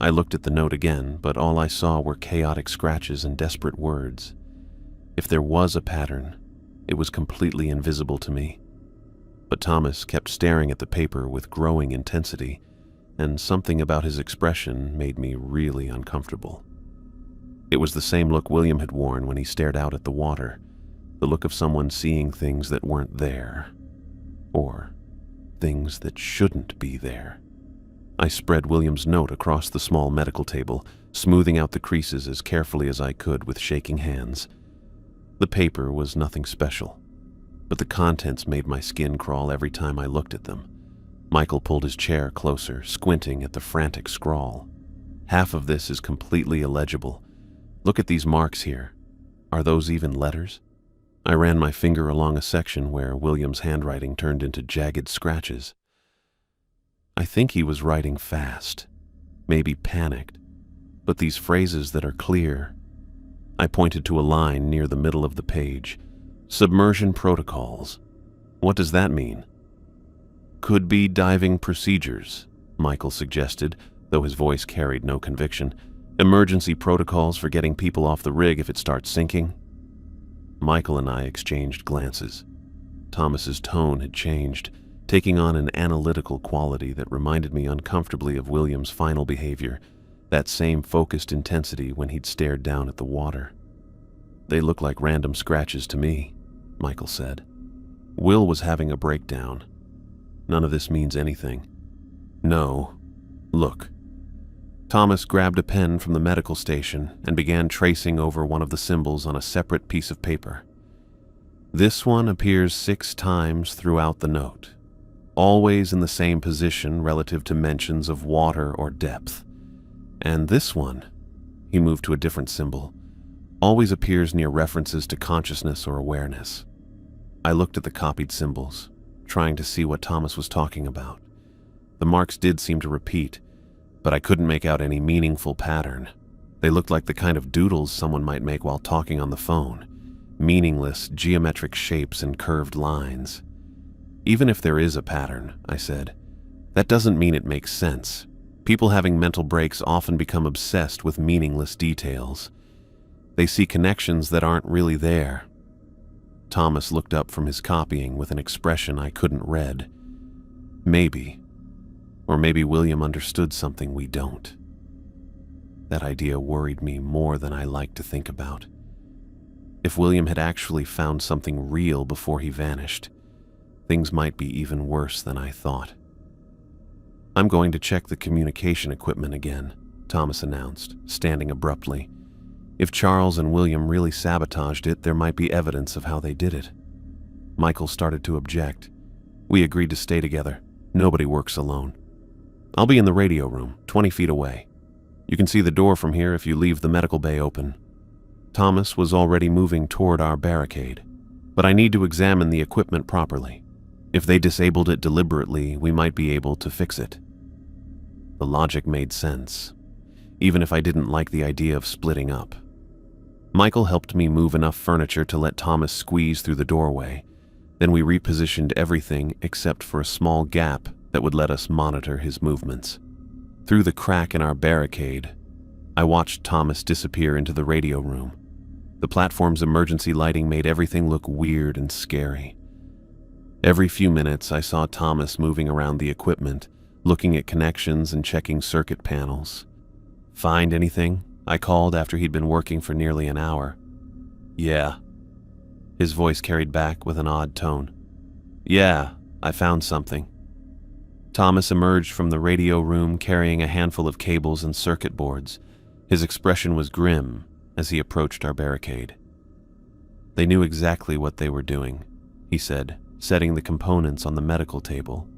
I looked at the note again, but all I saw were chaotic scratches and desperate words. If there was a pattern, it was completely invisible to me. But Thomas kept staring at the paper with growing intensity, and something about his expression made me really uncomfortable. It was the same look William had worn when he stared out at the water, the look of someone seeing things that weren't there, or things that shouldn't be there. I spread William's note across the small medical table, smoothing out the creases as carefully as I could with shaking hands. The paper was nothing special, but the contents made my skin crawl every time I looked at them. Michael pulled his chair closer, squinting at the frantic scrawl. "Half of this is completely illegible, Look at these marks here. Are those even letters? I ran my finger along a section where William's handwriting turned into jagged scratches. I think he was writing fast, maybe panicked, but these phrases that are clear. I pointed to a line near the middle of the page. Submersion protocols. What does that mean? Could be diving procedures, Michael suggested, though his voice carried no conviction. Emergency protocols for getting people off the rig if it starts sinking. Michael and I exchanged glances. Thomas's tone had changed, taking on an analytical quality that reminded me uncomfortably of William's final behavior, that same focused intensity when he'd stared down at the water. They look like random scratches to me, Michael said. Will was having a breakdown. None of this means anything. No. Look. Thomas grabbed a pen from the medical station and began tracing over one of the symbols on a separate piece of paper. This one appears 6 times throughout the note, always in the same position relative to mentions of water or depth. And this one, he moved to a different symbol, always appears near references to consciousness or awareness. I looked at the copied symbols, trying to see what Thomas was talking about. The marks did seem to repeat, but I couldn't make out any meaningful pattern. They looked like the kind of doodles someone might make while talking on the phone. Meaningless, geometric shapes and curved lines. Even if there is a pattern, I said, that doesn't mean it makes sense. People having mental breaks often become obsessed with meaningless details. They see connections that aren't really there. Thomas looked up from his copying with an expression I couldn't read. Maybe. Or maybe William understood something we don't. That idea worried me more than I liked to think about. If William had actually found something real before he vanished, things might be even worse than I thought. I'm going to check the communication equipment again, Thomas announced, standing abruptly. If Charles and William really sabotaged it, there might be evidence of how they did it. Michael started to object. We agreed to stay together. Nobody works alone. I'll be in the radio room, 20 feet away. You can see the door from here if you leave the medical bay open. Thomas was already moving toward our barricade, but I need to examine the equipment properly. If they disabled it deliberately, we might be able to fix it. The logic made sense, even if I didn't like the idea of splitting up. Michael helped me move enough furniture to let Thomas squeeze through the doorway. Then we repositioned everything except for a small gap that would let us monitor his movements. Through the crack in our barricade, I watched Thomas disappear into the radio room. The platform's emergency lighting made everything look weird and scary. Every few minutes, I saw Thomas moving around the equipment, looking at connections and checking circuit panels. Find anything? I called after he'd been working for nearly an hour. Yeah. His voice carried back with an odd tone. Yeah, I found something. Thomas emerged from the radio room carrying a handful of cables and circuit boards. His expression was grim as he approached our barricade. They knew exactly what they were doing, he said, setting the components on the medical table.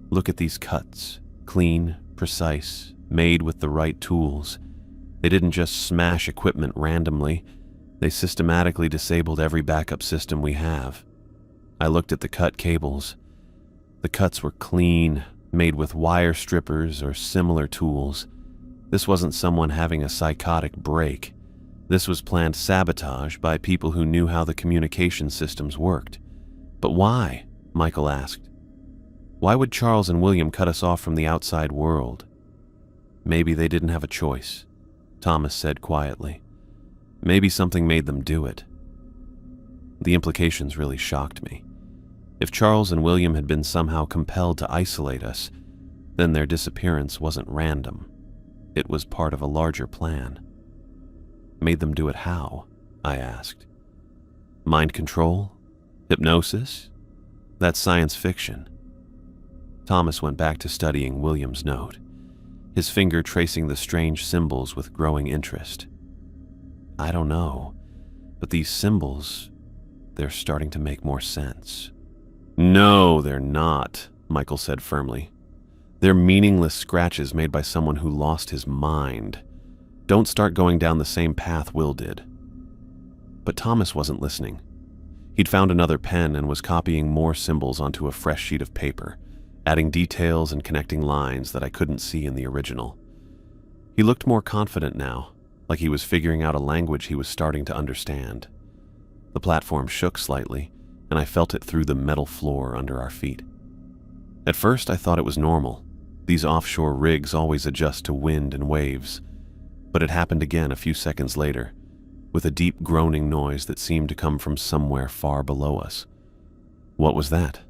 Look at these cuts. Clean, precise, made with the right tools. They didn't just smash equipment randomly. They systematically disabled every backup system we have. I looked at the cut cables. The cuts were clean, made with wire strippers or similar tools. This wasn't someone having a psychotic break. This was planned sabotage by people who knew how the communication systems worked. But why? Michael asked. Why would Charles and William cut us off from the outside world? Maybe they didn't have a choice, Thomas said quietly. Maybe something made them do it. The implications really shocked me. If Charles and William had been somehow compelled to isolate us, then their disappearance wasn't random. It was part of a larger plan. Made them do it how? I asked. Mind control? Hypnosis? That's science fiction. Thomas went back to studying William's note, his finger tracing the strange symbols with growing interest. I don't know, but these symbols, they're starting to make more sense. No, they're not, Michael said firmly. They're meaningless scratches made by someone who lost his mind. Don't start going down the same path Will did." But Thomas wasn't listening. He'd found another pen and was copying more symbols onto a fresh sheet of paper, adding details and connecting lines that I couldn't see in the original. He looked more confident now, like he was figuring out a language he was starting to understand. The platform shook slightly, and I felt it through the metal floor under our feet. At first, I thought it was normal. These offshore rigs always adjust to wind and waves. But it happened again a few seconds later, with a deep groaning noise that seemed to come from somewhere far below us. What was that?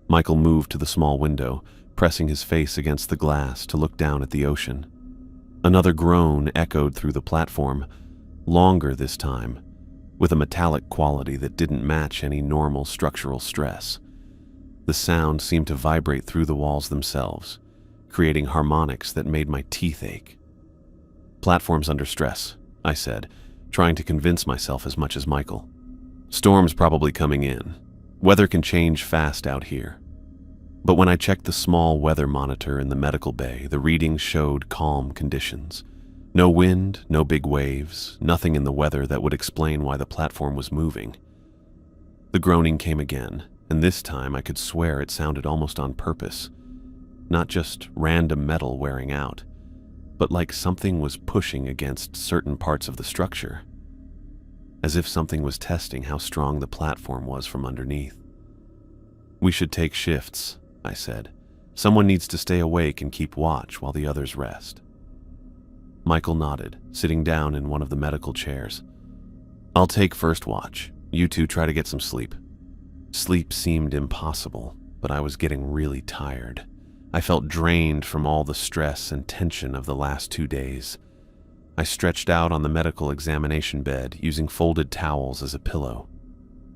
Michael moved to the small window, pressing his face against the glass to look down at the ocean. Another groan echoed through the platform, longer this time, with a metallic quality that didn't match any normal structural stress. The sound seemed to vibrate through the walls themselves, creating harmonics that made my teeth ache. "Platform's under stress," I said, trying to convince myself as much as Michael. "Storm's probably coming in. Weather can change fast out here." But when I checked the small weather monitor in the medical bay, the readings showed calm conditions. No wind, no big waves, nothing in the weather that would explain why the platform was moving. The groaning came again, and this time I could swear it sounded almost on purpose. Not just random metal wearing out, but like something was pushing against certain parts of the structure, as if something was testing how strong the platform was from underneath. "We should take shifts," I said. "Someone needs to stay awake and keep watch while the others rest." Michael nodded, sitting down in one of the medical chairs. "I'll take first watch. You two try to get some sleep." Sleep seemed impossible, but I was getting really tired. I felt drained from all the stress and tension of the last 2 days. I stretched out on the medical examination bed, using folded towels as a pillow.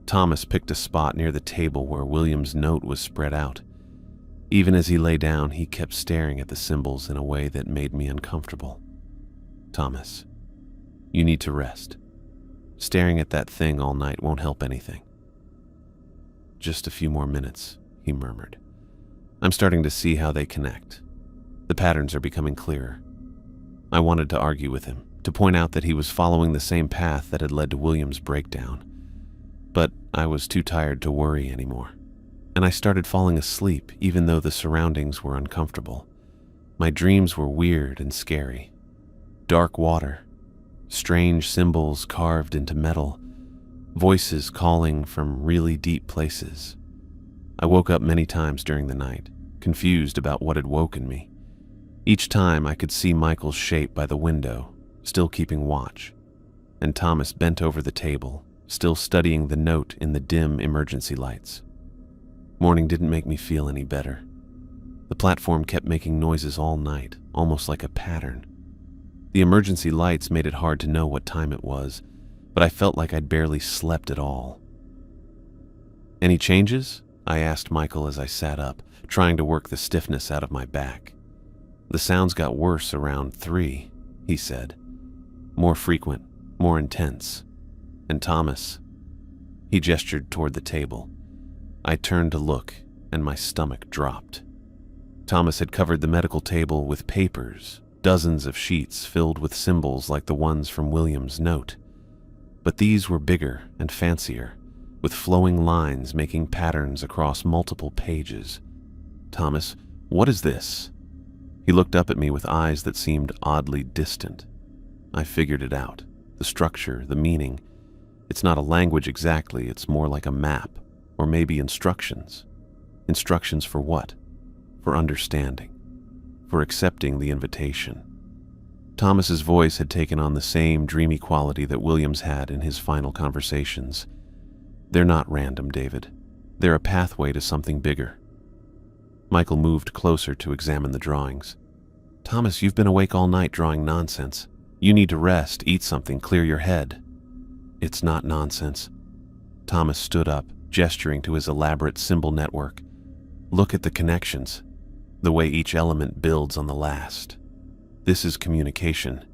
Thomas picked a spot near the table where William's note was spread out. Even as he lay down, he kept staring at the symbols in a way that made me uncomfortable. "Thomas, you need to rest. Staring at that thing all night won't help anything." "Just a few more minutes," he murmured. "I'm starting to see how they connect. The patterns are becoming clearer." I wanted to argue with him, to point out that he was following the same path that had led to William's breakdown. But I was too tired to worry anymore. And I started falling asleep even though the surroundings were uncomfortable. My dreams were weird and scary. Dark water, strange symbols carved into metal, voices calling from really deep places. I woke up many times during the night, confused about what had woken me. Each time I could see Michael's shape by the window, still keeping watch, and Thomas bent over the table, still studying the note in the dim emergency lights. Morning didn't make me feel any better. The platform kept making noises all night, almost like a pattern. The emergency lights made it hard to know what time it was, but I felt like I'd barely slept at all. "Any changes?" I asked Michael as I sat up, trying to work the stiffness out of my back. "The sounds got worse around 3, he said. "More frequent, more intense. And Thomas..." He gestured toward the table. I turned to look, and my stomach dropped. Thomas had covered the medical table with papers, dozens of sheets filled with symbols like the ones from William's note. But these were bigger and fancier, with flowing lines making patterns across multiple pages. "Thomas, what is this?" He looked up at me with eyes that seemed oddly distant. I figured it out. The structure, the meaning. It's not a language exactly, it's more like a map, or maybe instructions. Instructions for what? For understanding. For accepting the invitation. Thomas's voice had taken on the same dreamy quality that Williams had in his final conversations. "They're not random, David. They're a pathway to something bigger." Michael moved closer to examine the drawings. "Thomas, you've been awake all night drawing nonsense. You need to rest, eat something, clear your head." "It's not nonsense." Thomas stood up, gesturing to his elaborate symbol network. "Look at the connections, the way each element builds on the last. This is communication,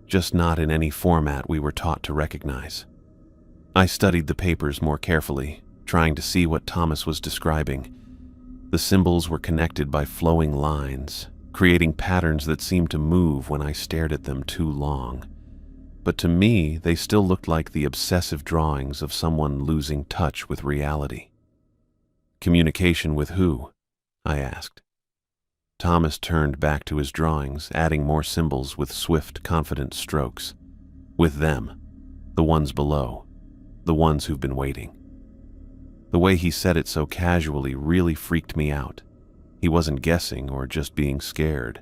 just not in any format we were taught to recognize." I studied the papers more carefully, trying to see what Thomas was describing. The symbols were connected by flowing lines, creating patterns that seemed to move when I stared at them too long. But to me, they still looked like the obsessive drawings of someone losing touch with reality. Communication with who? I asked. Thomas turned back to his drawings, adding more symbols with swift, confident strokes. With them, the ones below, the ones who've been waiting. The way he said it so casually really freaked me out. He wasn't guessing or just being scared.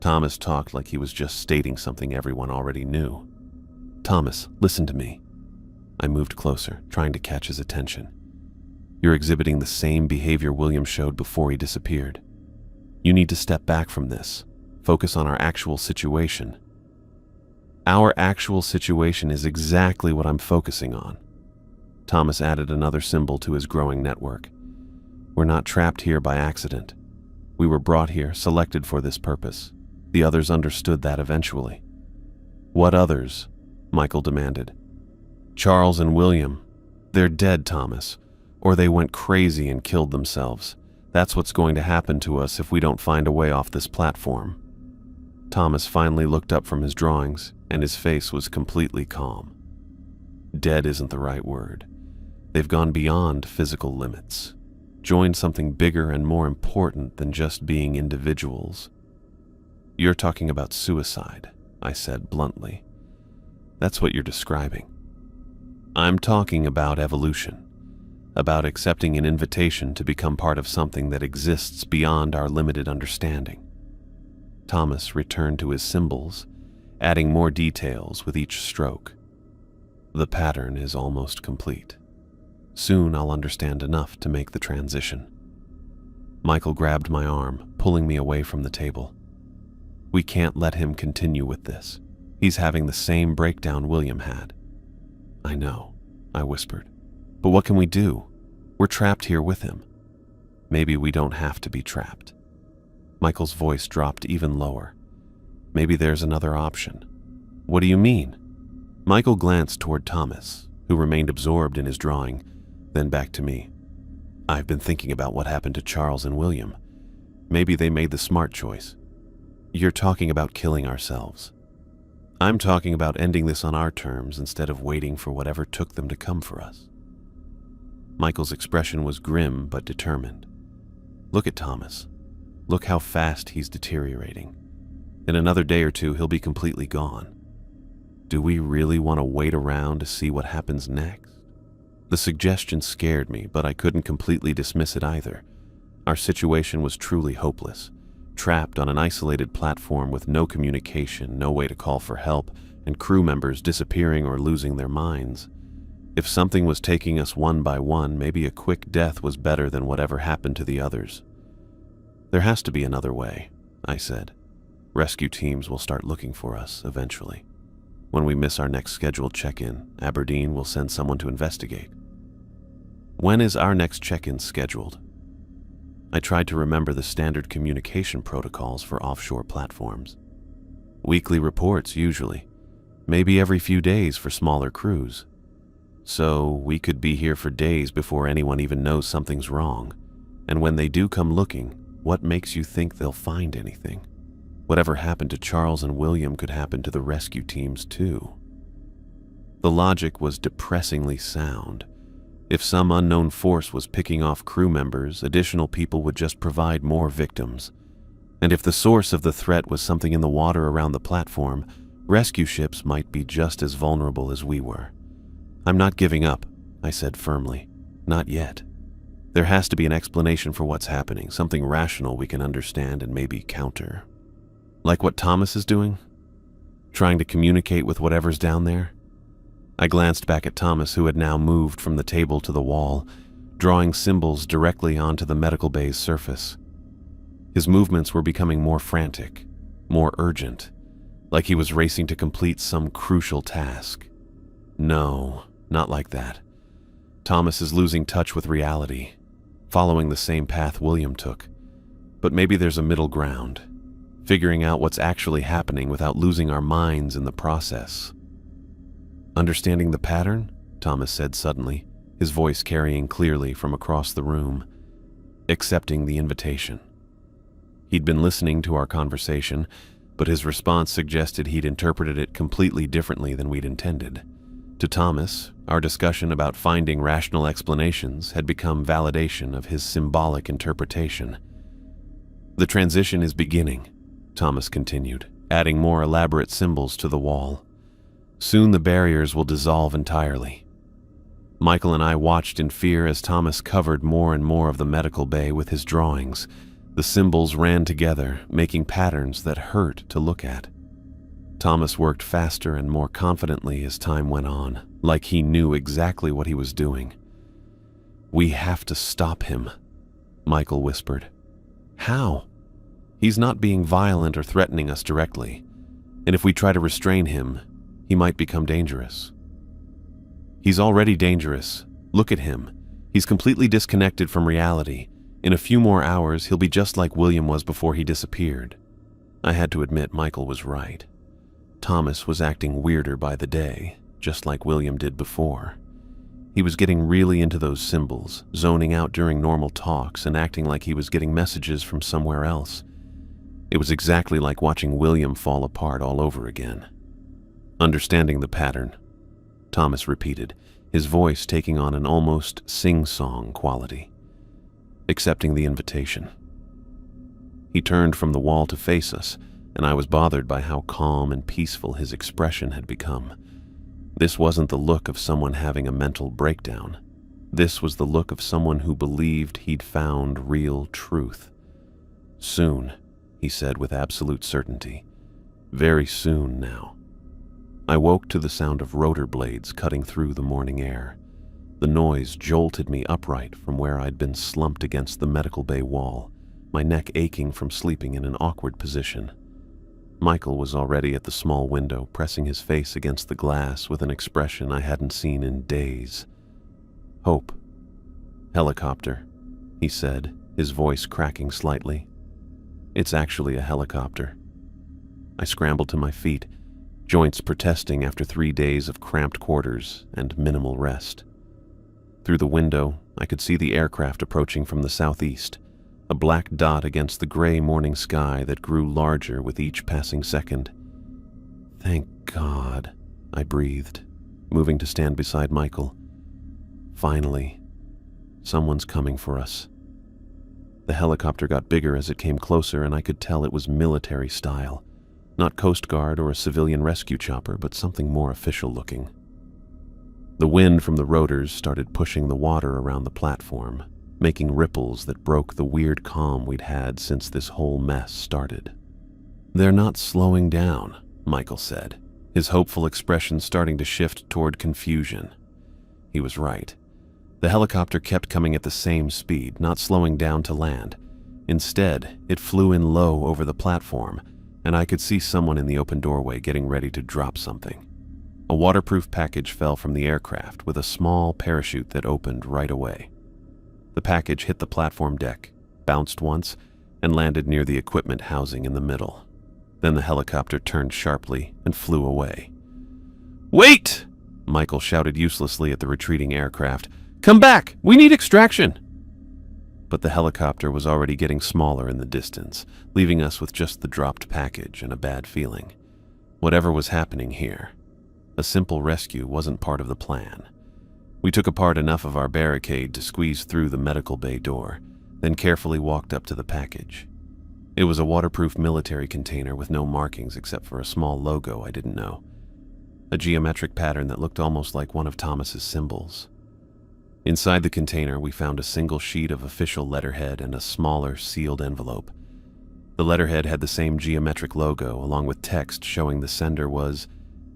Thomas talked like he was just stating something everyone already knew. Thomas, listen to me. I moved closer, trying to catch his attention. You're exhibiting the same behavior William showed before he disappeared. You need to step back from this. Focus on our actual situation. Our actual situation is exactly what I'm focusing on. Thomas added another symbol to his growing network. We're not trapped here by accident. We were brought here, selected for this purpose. The others understood that eventually. What others? Michael demanded. Charles and William. They're dead, Thomas. Or they went crazy and killed themselves. That's what's going to happen to us if we don't find a way off this platform. Thomas finally looked up from his drawings, and his face was completely calm. Dead isn't the right word. They've gone beyond physical limits, joined something bigger and more important than just being individuals. You're talking about suicide, I said bluntly. That's what you're describing. I'm talking about evolution, about accepting an invitation to become part of something that exists beyond our limited understanding. Thomas returned to his symbols, adding more details with each stroke. The pattern is almost complete. Soon I'll understand enough to make the transition. Michael grabbed my arm, pulling me away from the table. We can't let him continue with this. He's having the same breakdown William had. I know, I whispered. But what can we do? We're trapped here with him. Maybe we don't have to be trapped. Michael's voice dropped even lower. Maybe there's another option. What do you mean? Michael glanced toward Thomas, who remained absorbed in his drawing, then back to me. I've been thinking about what happened to Charles and William. Maybe they made the smart choice. You're talking about killing ourselves. I'm talking about ending this on our terms instead of waiting for whatever took them to come for us. Michael's expression was grim but determined. Look at Thomas. Look how fast he's deteriorating. In another day or two, he'll be completely gone. Do we really want to wait around to see what happens next? The suggestion scared me, but I couldn't completely dismiss it either. Our situation was truly hopeless. Trapped on an isolated platform with no communication, no way to call for help, and crew members disappearing or losing their minds. If something was taking us one by one, maybe a quick death was better than whatever happened to the others. There has to be another way, I said. Rescue teams will start looking for us eventually. When we miss our next scheduled check-in, Aberdeen will send someone to investigate. When is our next check-in scheduled? I tried to remember the standard communication protocols for offshore platforms. Weekly reports, usually. Maybe every few days for smaller crews. So we could be here for days before anyone even knows something's wrong. And when they do come looking, what makes you think they'll find anything? Whatever happened to Charles and William could happen to the rescue teams too. The logic was depressingly sound. If some unknown force was picking off crew members, additional people would just provide more victims. And if the source of the threat was something in the water around the platform, rescue ships might be just as vulnerable as we were. I'm not giving up, I said firmly. Not yet. There has to be an explanation for what's happening, something rational we can understand and maybe counter. Like what Thomas is doing? Trying to communicate with whatever's down there? I glanced back at Thomas, who had now moved from the table to the wall, drawing symbols directly onto the medical bay's surface. His movements were becoming more frantic, more urgent, like he was racing to complete some crucial task. No, not like that. Thomas is losing touch with reality, following the same path William took. But maybe there's a middle ground, figuring out what's actually happening without losing our minds in the process. Understanding the pattern? Thomas said suddenly, his voice carrying clearly from across the room. Accepting the invitation. He'd been listening to our conversation, but his response suggested he'd interpreted it completely differently than we'd intended. To Thomas, our discussion about finding rational explanations had become validation of his symbolic interpretation. "The transition is beginning," Thomas continued, adding more elaborate symbols to the wall. "Soon the barriers will dissolve entirely." Michael and I watched in fear as Thomas covered more and more of the medical bay with his drawings. The symbols ran together, making patterns that hurt to look at. Thomas worked faster and more confidently as time went on, like he knew exactly what he was doing. "We have to stop him," Michael whispered. "How?" "He's not being violent or threatening us directly, and if we try to restrain him, he might become dangerous." "He's already dangerous. Look at him. He's completely disconnected from reality. In a few more hours, he'll be just like William was before he disappeared." I had to admit Michael was right. Thomas was acting weirder by the day, just like William did before. He was getting really into those symbols, zoning out during normal talks and acting like he was getting messages from somewhere else. It was exactly like watching William fall apart all over again. "Understanding the pattern," Thomas repeated, his voice taking on an almost sing-song quality. "Accepting the invitation." He turned from the wall to face us, and I was bothered by how calm and peaceful his expression had become. This wasn't the look of someone having a mental breakdown. This was the look of someone who believed he'd found real truth. "Soon," he said with absolute certainty. "Very soon now." I woke to the sound of rotor blades cutting through the morning air. The noise jolted me upright from where I'd been slumped against the medical bay wall, my neck aching from sleeping in an awkward position. Michael was already at the small window, pressing his face against the glass with an expression I hadn't seen in days. "Hope. Helicopter," he said, his voice cracking slightly. "It's actually a helicopter." I scrambled to my feet, joints protesting after 3 days of cramped quarters and minimal rest. Through the window, I could see the aircraft approaching from the southeast, a black dot against the gray morning sky that grew larger with each passing second. "Thank God," I breathed, moving to stand beside Michael. "Finally, someone's coming for us." The helicopter got bigger as it came closer, and I could tell it was military style. Not Coast Guard or a civilian rescue chopper, but something more official looking. The wind from the rotors started pushing the water around the platform, making ripples that broke the weird calm we'd had since this whole mess started. "They're not slowing down," Michael said, his hopeful expression starting to shift toward confusion. He was right. The helicopter kept coming at the same speed, not slowing down to land. Instead, it flew in low over the platform, and I could see someone in the open doorway getting ready to drop something. A waterproof package fell from the aircraft with a small parachute that opened right away. The package hit the platform deck, bounced once, and landed near the equipment housing in the middle. Then the helicopter turned sharply and flew away. "Wait!" Michael shouted uselessly at the retreating aircraft. "Come back! We need extraction!" But the helicopter was already getting smaller in the distance, leaving us with just the dropped package and a bad feeling. Whatever was happening here, a simple rescue wasn't part of the plan. We took apart enough of our barricade to squeeze through the medical bay door, then carefully walked up to the package. It was a waterproof military container with no markings except for a small logo I didn't know. A geometric pattern that looked almost like one of Thomas's symbols. Inside the container, we found a single sheet of official letterhead and a smaller, sealed envelope. The letterhead had the same geometric logo, along with text showing the sender was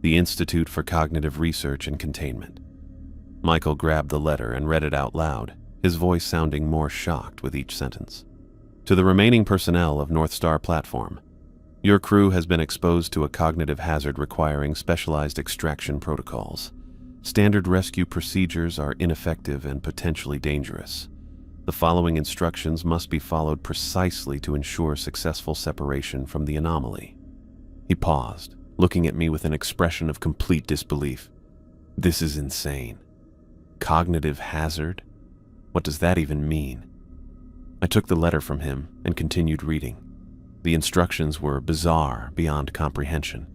the Institute for Cognitive Research and Containment. Michael grabbed the letter and read it out loud, his voice sounding more shocked with each sentence. "To the remaining personnel of North Star Platform, your crew has been exposed to a cognitive hazard requiring specialized extraction protocols. Standard rescue procedures are ineffective and potentially dangerous. The following instructions must be followed precisely to ensure successful separation from the anomaly." He paused, looking at me with an expression of complete disbelief. "This is insane. Cognitive hazard? What does that even mean?" I took the letter from him and continued reading. The instructions were bizarre beyond comprehension.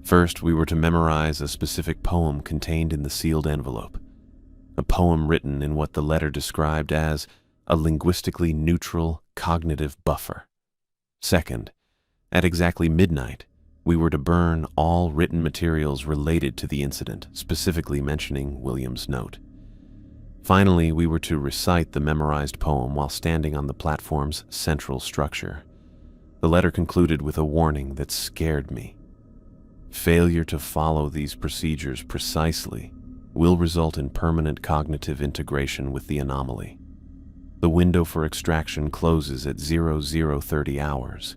First, we were to memorize a specific poem contained in the sealed envelope, a poem written in what the letter described as a linguistically neutral cognitive buffer. Second, at exactly midnight, we were to burn all written materials related to the incident, specifically mentioning William's note. Finally, we were to recite the memorized poem while standing on the platform's central structure. The letter concluded with a warning that scared me. Failure to follow these procedures precisely will result in permanent cognitive integration with the anomaly. The window for extraction closes at 0030 hours.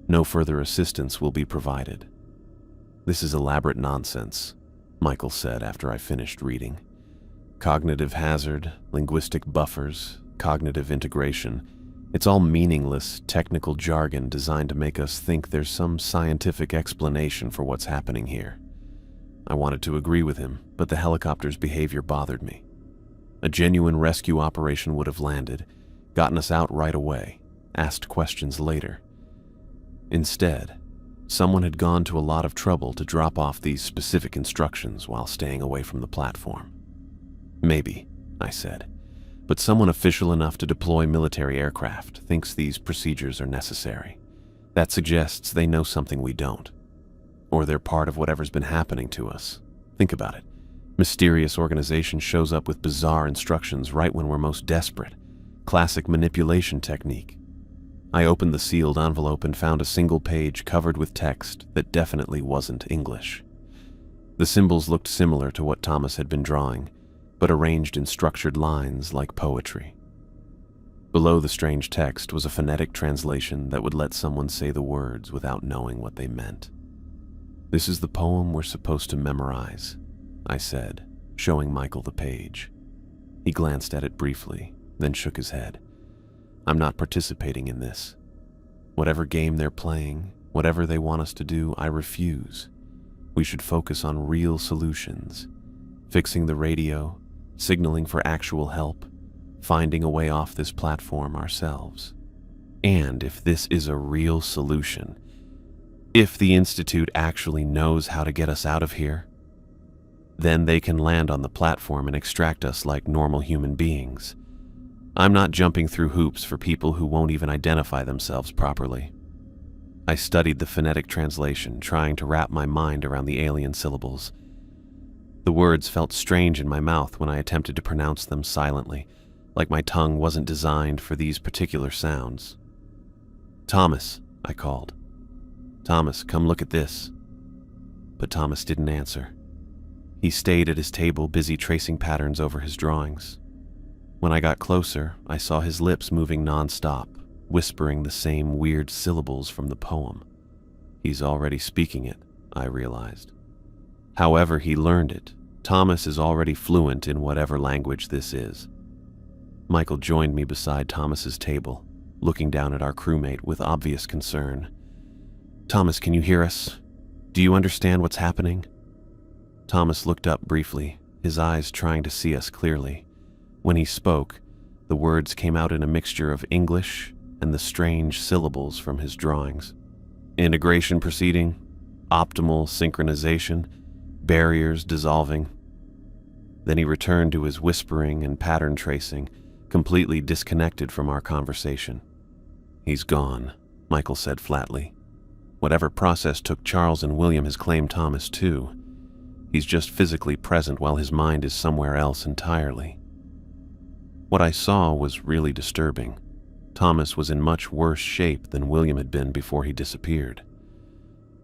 No further assistance will be provided. This is elaborate nonsense, Michael said after I finished reading. Cognitive hazard, linguistic buffers, cognitive integration. It's all meaningless, technical jargon designed to make us think there's some scientific explanation for what's happening here. I wanted to agree with him, but the helicopter's behavior bothered me. A genuine rescue operation would have landed, gotten us out right away, asked questions later. Instead, someone had gone to a lot of trouble to drop off these specific instructions while staying away from the platform. Maybe, I said, but someone official enough to deploy military aircraft thinks these procedures are necessary. That suggests they know something we don't. Or they're part of whatever's been happening to us. Think about it. Mysterious organization shows up with bizarre instructions right when we're most desperate. Classic manipulation technique. I opened the sealed envelope and found a single page covered with text that definitely wasn't English. The symbols looked similar to what Thomas had been drawing, but arranged in structured lines like poetry. Below the strange text was a phonetic translation that would let someone say the words without knowing what they meant. "This is the poem we're supposed to memorize," I said, showing Michael the page. He glanced at it briefly, then shook his head. "I'm not participating in this. Whatever game they're playing, whatever they want us to do, I refuse. We should focus on real solutions. Fixing the radio, signaling for actual help, finding a way off this platform ourselves. And if this is a real solution, if the Institute actually knows how to get us out of here, then they can land on the platform and extract us like normal human beings. I'm not jumping through hoops for people who won't even identify themselves properly." I studied the phonetic translation, trying to wrap my mind around the alien syllables. The words felt strange in my mouth when I attempted to pronounce them silently, like my tongue wasn't designed for these particular sounds. "Thomas," I called. "Thomas, come look at this." But Thomas didn't answer. He stayed at his table, busy tracing patterns over his drawings. When I got closer, I saw his lips moving nonstop, whispering the same weird syllables from the poem. He's already speaking it, I realized. However he learned it, Thomas is already fluent in whatever language this is. Michael joined me beside Thomas's table, looking down at our crewmate with obvious concern. "Thomas, can you hear us? Do you understand what's happening?" Thomas looked up briefly, his eyes trying to see us clearly. When he spoke, the words came out in a mixture of English and the strange syllables from his drawings. Integration proceeding, optimal synchronization, barriers dissolving. Then he returned to his whispering and pattern tracing, completely disconnected from our conversation. "He's gone," Michael said flatly. "Whatever process took Charles and William has claimed Thomas too. He's just physically present while his mind is somewhere else entirely." What I saw was really disturbing. Thomas was in much worse shape than William had been before he disappeared.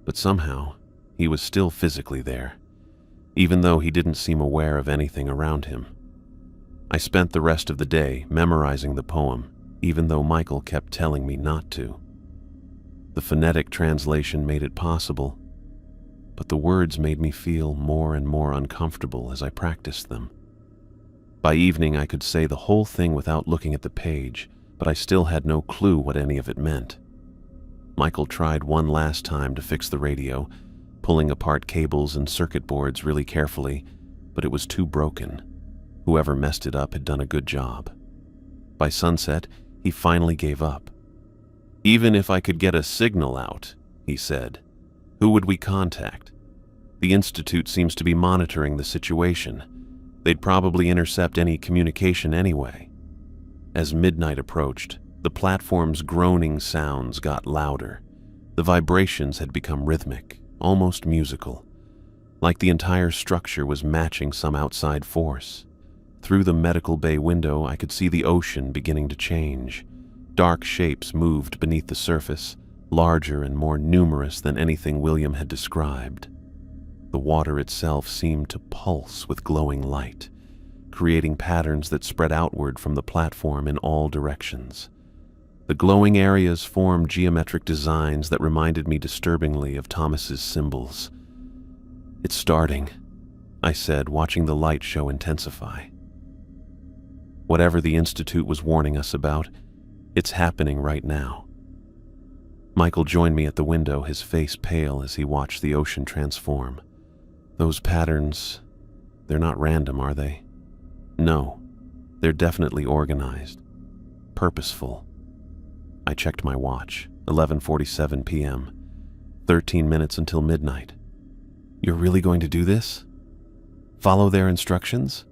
But somehow, he was still physically there, even though he didn't seem aware of anything around him. I spent the rest of the day memorizing the poem, even though Michael kept telling me not to. The phonetic translation made it possible, but the words made me feel more and more uncomfortable as I practiced them. By evening, I could say the whole thing without looking at the page, but I still had no clue what any of it meant. Michael tried one last time to fix the radio, pulling apart cables and circuit boards really carefully, but it was too broken. Whoever messed it up had done a good job. By sunset, he finally gave up. Even if I could get a signal out, he said, who would we contact? The Institute seems to be monitoring the situation. They'd probably intercept any communication anyway. As midnight approached, the platform's groaning sounds got louder. The vibrations had become rhythmic, almost musical, like the entire structure was matching some outside force. Through the medical bay window, I could see the ocean beginning to change. Dark shapes moved beneath the surface, larger and more numerous than anything William had described. The water itself seemed to pulse with glowing light, creating patterns that spread outward from the platform in all directions. The glowing areas formed geometric designs that reminded me disturbingly of Thomas's symbols. "It's starting," I said, watching the light show intensify. Whatever the Institute was warning us about, it's happening right now. Michael joined me at the window, his face pale as he watched the ocean transform. "Those patterns, they're not random, are they?" "No, they're definitely organized, purposeful." I checked my watch, 11:47 p.m., 13 minutes until midnight. "You're really going to do this? Follow their instructions?"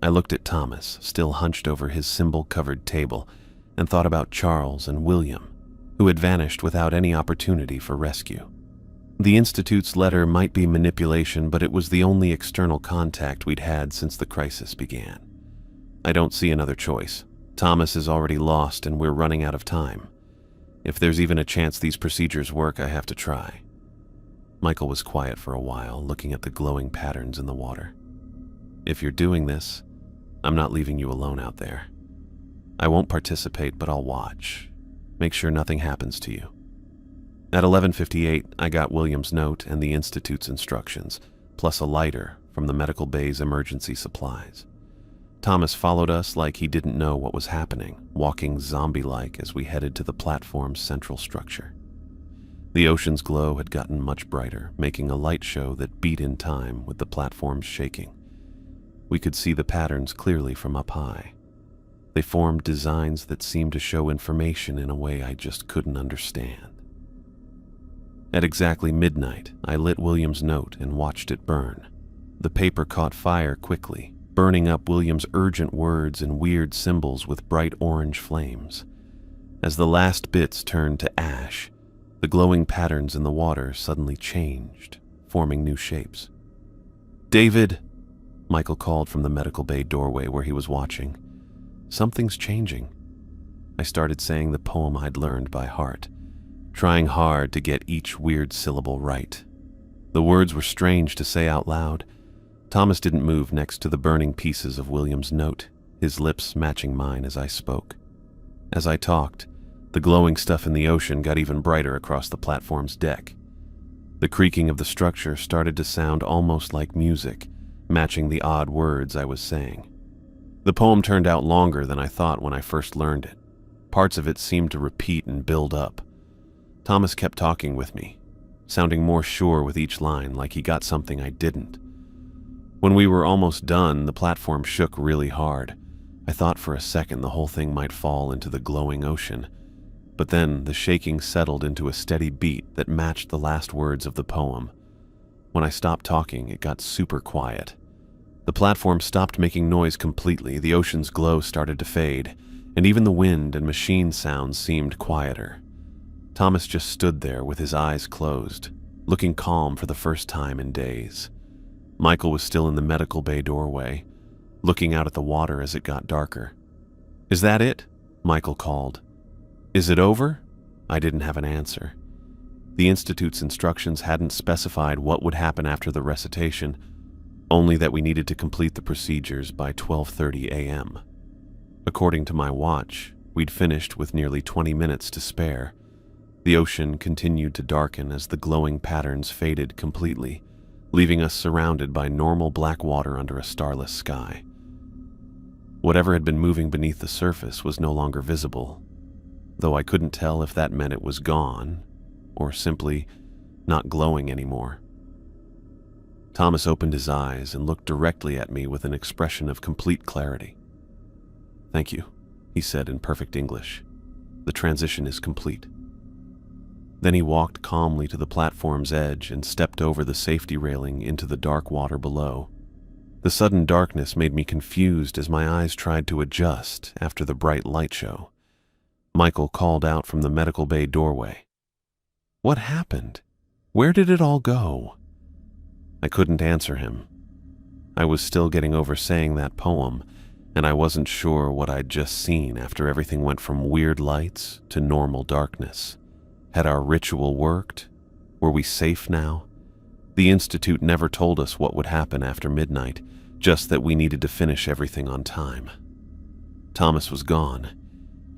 I looked at Thomas, still hunched over his symbol-covered table, and thought about Charles and William, who had vanished without any opportunity for rescue. The Institute's letter might be manipulation, but it was the only external contact we'd had since the crisis began. I don't see another choice. Thomas is already lost and we're running out of time. If there's even a chance these procedures work, I have to try. Michael was quiet for a while, looking at the glowing patterns in the water. "If you're doing this, I'm not leaving you alone out there. I won't participate, but I'll watch. Make sure nothing happens to you." At 11:58, I got William's note and the Institute's instructions, plus a lighter from the medical bay's emergency supplies. Thomas followed us like he didn't know what was happening, walking zombie-like as we headed to the platform's central structure. The ocean's glow had gotten much brighter, making a light show that beat in time with the platform's shaking. We could see the patterns clearly from up high. They formed designs that seemed to show information in a way I just couldn't understand. At exactly midnight, I lit William's note and watched it burn. The paper caught fire quickly, burning up William's urgent words and weird symbols with bright orange flames. As the last bits turned to ash, the glowing patterns in the water suddenly changed, forming new shapes. "David," Michael called from the medical bay doorway where he was watching. "Something's changing." I started saying the poem I'd learned by heart, trying hard to get each weird syllable right. The words were strange to say out loud. Thomas didn't move next to the burning pieces of William's note, his lips matching mine as I spoke. As I talked, the glowing stuff in the ocean got even brighter across the platform's deck. The creaking of the structure started to sound almost like music, matching the odd words I was saying. The poem turned out longer than I thought when I first learned it. Parts of it seemed to repeat and build up. Thomas kept talking with me, sounding more sure with each line, like he got something I didn't. When we were almost done, the platform shook really hard. I thought for a second the whole thing might fall into the glowing ocean, but then the shaking settled into a steady beat that matched the last words of the poem. When I stopped talking, it got super quiet. The platform stopped making noise completely, the ocean's glow started to fade, and even the wind and machine sounds seemed quieter. Thomas just stood there with his eyes closed, looking calm for the first time in days. Michael was still in the medical bay doorway, looking out at the water as it got darker. "Is that it?" Michael called. "Is it over?" I didn't have an answer. The Institute's instructions hadn't specified what would happen after the recitation, only that we needed to complete the procedures by 12:30 a.m. According to my watch, we'd finished with nearly 20 minutes to spare. The ocean continued to darken as the glowing patterns faded completely, leaving us surrounded by normal black water under a starless sky. Whatever had been moving beneath the surface was no longer visible, though I couldn't tell if that meant it was gone or simply not glowing anymore. Thomas opened his eyes and looked directly at me with an expression of complete clarity. "Thank you," he said in perfect English. The transition is complete." Then he walked calmly to the platform's edge and stepped over the safety railing into the dark water below. The sudden darkness made me confused as my eyes tried to adjust after the bright light show. Michael called out from the medical bay doorway. "What happened? Where did it all go?" I couldn't answer him. I was still getting over saying that poem, and I wasn't sure what I'd just seen after everything went from weird lights to normal darkness. Had our ritual worked? Were we safe now? The Institute never told us what would happen after midnight, just that we needed to finish everything on time. Thomas was gone.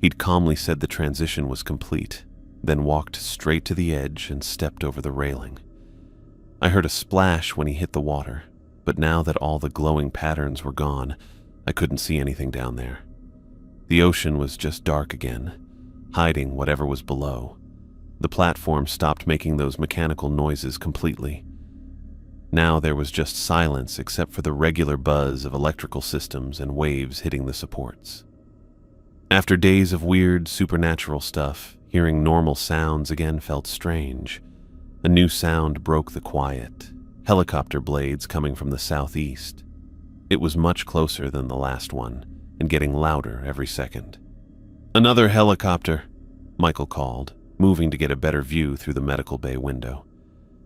He'd calmly said the transition was complete, then walked straight to the edge and stepped over the railing. I heard a splash when he hit the water, but now that all the glowing patterns were gone, I couldn't see anything down there. The ocean was just dark again, hiding whatever was below. The platform stopped making those mechanical noises completely. Now there was just silence except for the regular buzz of electrical systems and waves hitting the supports. After days of weird, supernatural stuff, hearing normal sounds again felt strange. A new sound broke the quiet. Helicopter blades coming from the southeast. It was much closer than the last one, and getting louder every second. "Another helicopter," Michael called, moving to get a better view through the medical bay window.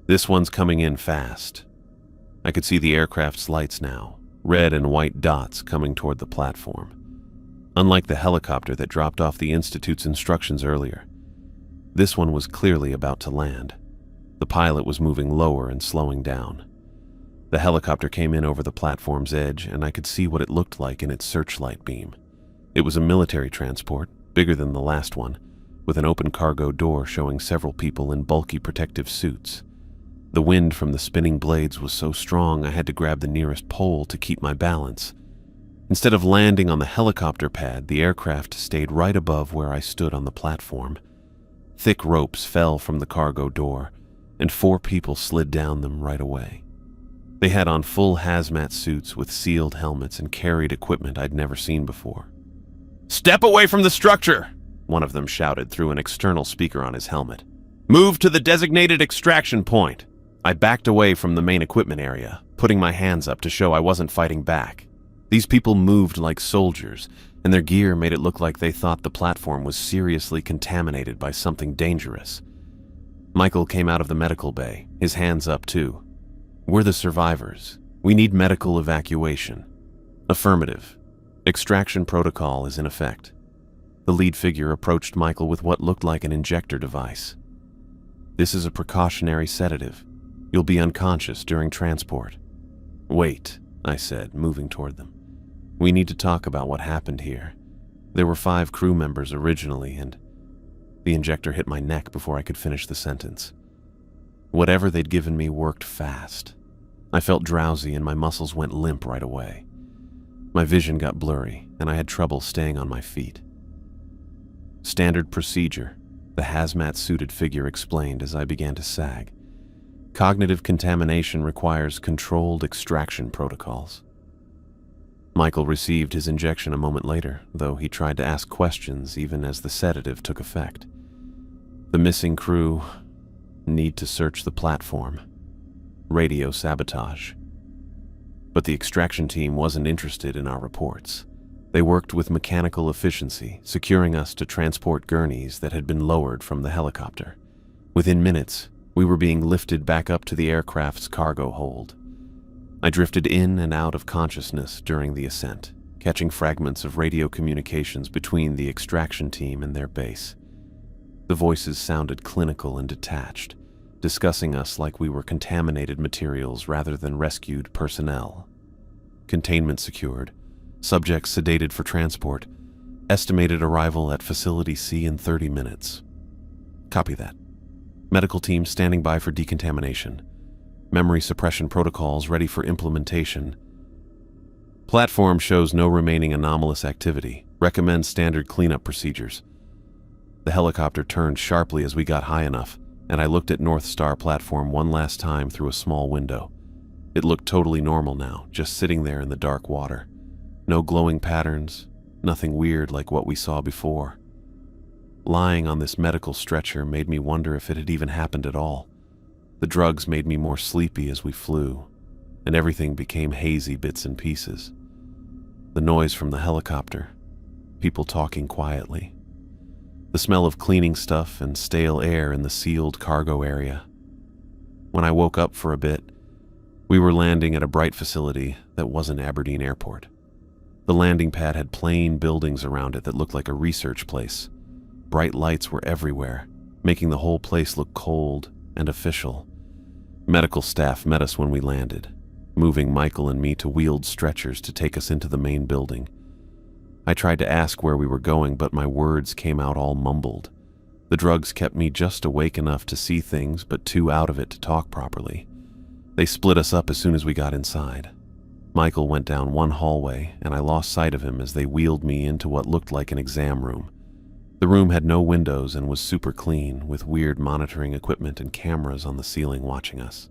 "This one's coming in fast." I could see the aircraft's lights now, red and white dots coming toward the platform. Unlike the helicopter that dropped off the Institute's instructions earlier, this one was clearly about to land. The pilot was moving lower and slowing down. The helicopter came in over the platform's edge, and I could see what it looked like in its searchlight beam. It was a military transport, bigger than the last one, with an open cargo door showing several people in bulky protective suits. The wind from the spinning blades was so strong I had to grab the nearest pole to keep my balance. Instead of landing on the helicopter pad, the aircraft stayed right above where I stood on the platform. Thick ropes fell from the cargo door, and 4 people slid down them right away. They had on full hazmat suits with sealed helmets and carried equipment I'd never seen before. "Step away from the structure!" one of them shouted through an external speaker on his helmet. "Move to the designated extraction point." I backed away from the main equipment area, putting my hands up to show I wasn't fighting back. These people moved like soldiers, and their gear made it look like they thought the platform was seriously contaminated by something dangerous. Michael came out of the medical bay, his hands up too. "We're the survivors. We need medical evacuation." "Affirmative. Extraction protocol is in effect." The lead figure approached Michael with what looked like an injector device. "This is a precautionary sedative. You'll be unconscious during transport." "Wait," I said, moving toward them. "We need to talk about what happened here. There were 5 crew members originally, and..." The injector hit my neck before I could finish the sentence. Whatever they'd given me worked fast. I felt drowsy and my muscles went limp right away. My vision got blurry, and I had trouble staying on my feet. "Standard procedure," the hazmat-suited figure explained as I began to sag. "Cognitive contamination requires controlled extraction protocols." Michael received his injection a moment later, though he tried to ask questions even as the sedative took effect. "The missing crew need to search the platform. Radio sabotage." But the extraction team wasn't interested in our reports. They worked with mechanical efficiency, securing us to transport gurneys that had been lowered from the helicopter. Within minutes, we were being lifted back up to the aircraft's cargo hold. I drifted in and out of consciousness during the ascent, catching fragments of radio communications between the extraction team and their base. The voices sounded clinical and detached, discussing us like we were contaminated materials rather than rescued personnel. Containment secured, subjects sedated for transport, estimated arrival at Facility C in 30 minutes. Copy that. Medical team standing by for decontamination. Memory suppression protocols ready for implementation. Platform shows no remaining anomalous activity. Recommend standard cleanup procedures. The helicopter turned sharply as we got high enough, and I looked at North Star platform one last time through a small window. It looked totally normal now, just sitting there in the dark water. No glowing patterns, nothing weird like what we saw before. Lying on this medical stretcher made me wonder if it had even happened at all. The drugs made me more sleepy as we flew, and everything became hazy bits and pieces. The noise from the helicopter, people talking quietly, the smell of cleaning stuff and stale air in the sealed cargo area. When I woke up for a bit, we were landing at a bright facility that wasn't Aberdeen Airport. The landing pad had plain buildings around it that looked like a research place. Bright lights were everywhere, making the whole place look cold and official. Medical staff met us when we landed, moving Michael and me to wheeled stretchers to take us into the main building. I tried to ask where we were going, but my words came out all mumbled. The drugs kept me just awake enough to see things, but too out of it to talk properly. They split us up as soon as we got inside. Michael went down one hallway, and I lost sight of him as they wheeled me into what looked like an exam room. The room had no windows and was super clean, with weird monitoring equipment and cameras on the ceiling watching us.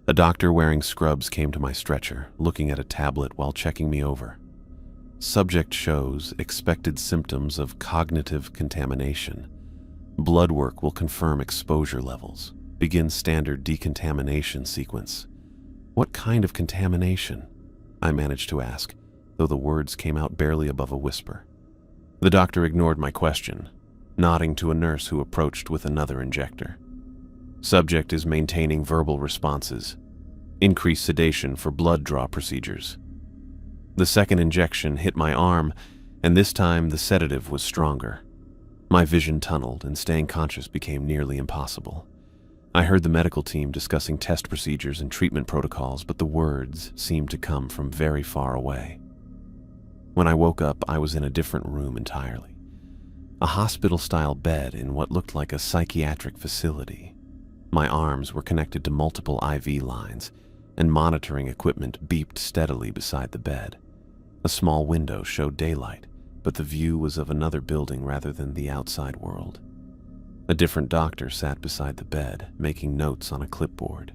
A doctor wearing scrubs came to my stretcher, looking at a tablet while checking me over. Subject shows expected symptoms of cognitive contamination. Blood work will confirm exposure levels. Begin standard decontamination sequence. What kind of contamination? I managed to ask, though the words came out barely above a whisper. The doctor ignored my question, nodding to a nurse who approached with another injector. Subject is maintaining verbal responses. Increase sedation for blood draw procedures. The second injection hit my arm, and this time the sedative was stronger. My vision tunneled, and staying conscious became nearly impossible. I heard the medical team discussing test procedures and treatment protocols, but the words seemed to come from very far away. When I woke up, I was in a different room entirely. A hospital-style bed in what looked like a psychiatric facility. My arms were connected to multiple IV lines, and monitoring equipment beeped steadily beside the bed. A small window showed daylight, but the view was of another building rather than the outside world. A different doctor sat beside the bed, making notes on a clipboard.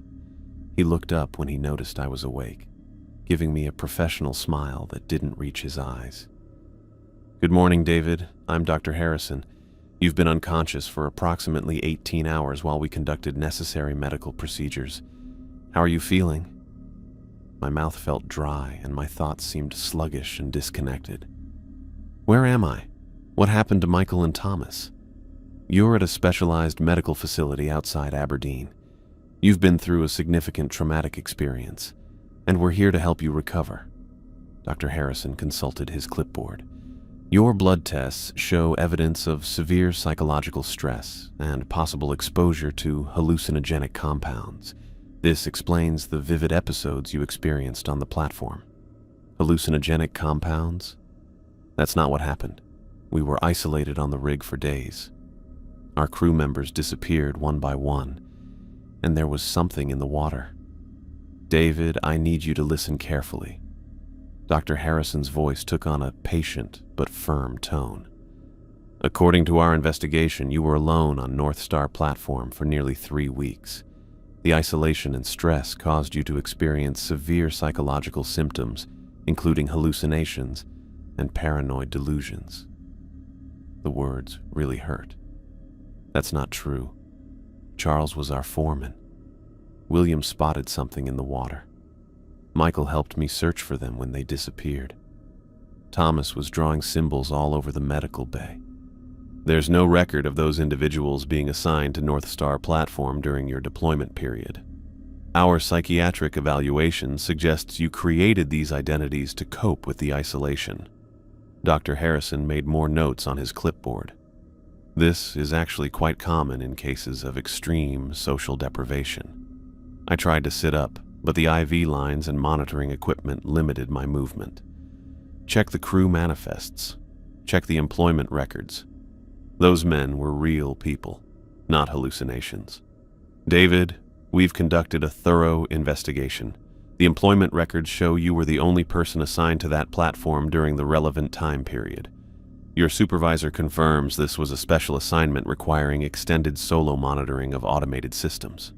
He looked up when he noticed I was awake, giving me a professional smile that didn't reach his eyes. "Good morning, David. I'm Dr. Harrison. You've been unconscious for approximately 18 hours while we conducted necessary medical procedures. How are you feeling?" My mouth felt dry, and my thoughts seemed sluggish and disconnected. "Where am I? What happened to Michael and Thomas?" "You're at a specialized medical facility outside Aberdeen. You've been through a significant traumatic experience, and we're here to help you recover." Dr. Harrison consulted his clipboard. "Your blood tests show evidence of severe psychological stress and possible exposure to hallucinogenic compounds. This explains the vivid episodes you experienced on the platform." "Hallucinogenic compounds?" "That's not what happened. We were isolated on the rig for days. Our crew members disappeared one by one, and there was something in the water." "David, I need you to listen carefully." Dr. Harrison's voice took on a patient but firm tone. "According to our investigation, you were alone on North Star platform for nearly 3 weeks. The isolation and stress caused you to experience severe psychological symptoms, including hallucinations and paranoid delusions." The words really hurt. That's not true. Charles was our foreman. William spotted something in the water. Michael helped me search for them when they disappeared. Thomas was drawing symbols all over the medical bay. There's no record of those individuals being assigned to North Star platform during your deployment period. Our psychiatric evaluation suggests you created these identities to cope with the isolation. Dr. Harrison made more notes on his clipboard. This is actually quite common in cases of extreme social deprivation. I tried to sit up, but the IV lines and monitoring equipment limited my movement. Check the crew manifests. Check the employment records. Those men were real people, not hallucinations. David, we've conducted a thorough investigation. The employment records show you were the only person assigned to that platform during the relevant time period. Your supervisor confirms this was a special assignment requiring extended solo monitoring of automated systems.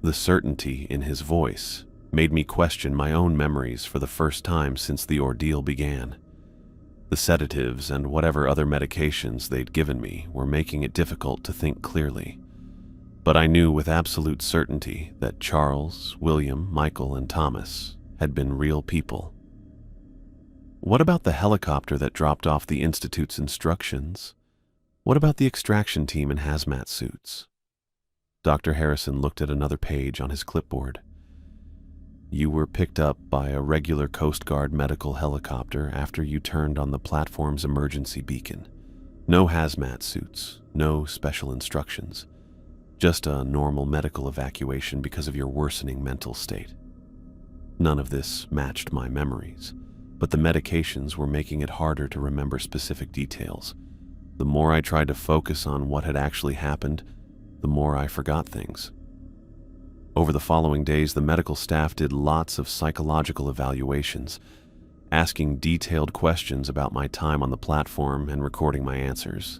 The certainty in his voice made me question my own memories for the first time since the ordeal began. The sedatives and whatever other medications they'd given me were making it difficult to think clearly. But I knew with absolute certainty that Charles, William, Michael, and Thomas had been real people. What about the helicopter that dropped off the Institute's instructions? What about the extraction team in hazmat suits? Dr. Harrison looked at another page on his clipboard. You were picked up by a regular Coast Guard medical helicopter after you turned on the platform's emergency beacon. No hazmat suits, no special instructions. Just a normal medical evacuation because of your worsening mental state. None of this matched my memories, but the medications were making it harder to remember specific details. The more I tried to focus on what had actually happened, the more I forgot things. Over the following days, the medical staff did lots of psychological evaluations, asking detailed questions about my time on the platform and recording my answers.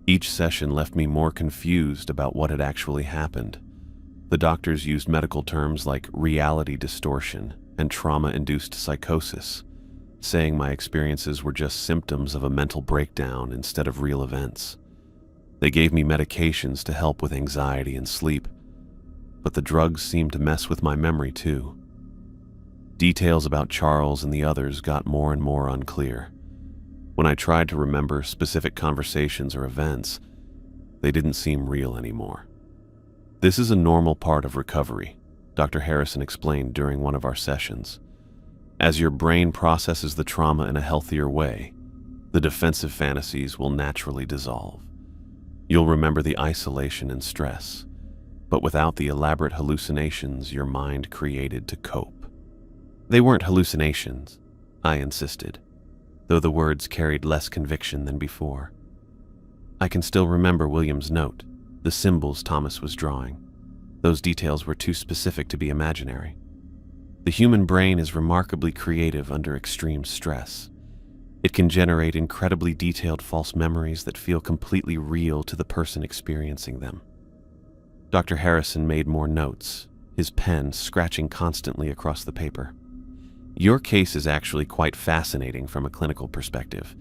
Each session left me more confused about what had actually happened. The doctors used medical terms like reality distortion and trauma-induced psychosis, saying my experiences were just symptoms of a mental breakdown instead of real events. They gave me medications to help with anxiety and sleep, but the drugs seemed to mess with my memory too. Details about Charles and the others got more and more unclear. When I tried to remember specific conversations or events, they didn't seem real anymore. This is a normal part of recovery, Dr. Harrison explained during one of our sessions. As your brain processes the trauma in a healthier way, the defensive fantasies will naturally dissolve. You'll remember the isolation and stress, but without the elaborate hallucinations your mind created to cope. They weren't hallucinations, I insisted, though the words carried less conviction than before. I can still remember William's note, the symbols Thomas was drawing. Those details were too specific to be imaginary. The human brain is remarkably creative under extreme stress. It can generate incredibly detailed false memories that feel completely real to the person experiencing them. Dr. Harrison made more notes, his pen scratching constantly across the paper. Your case is actually quite fascinating from a clinical perspective.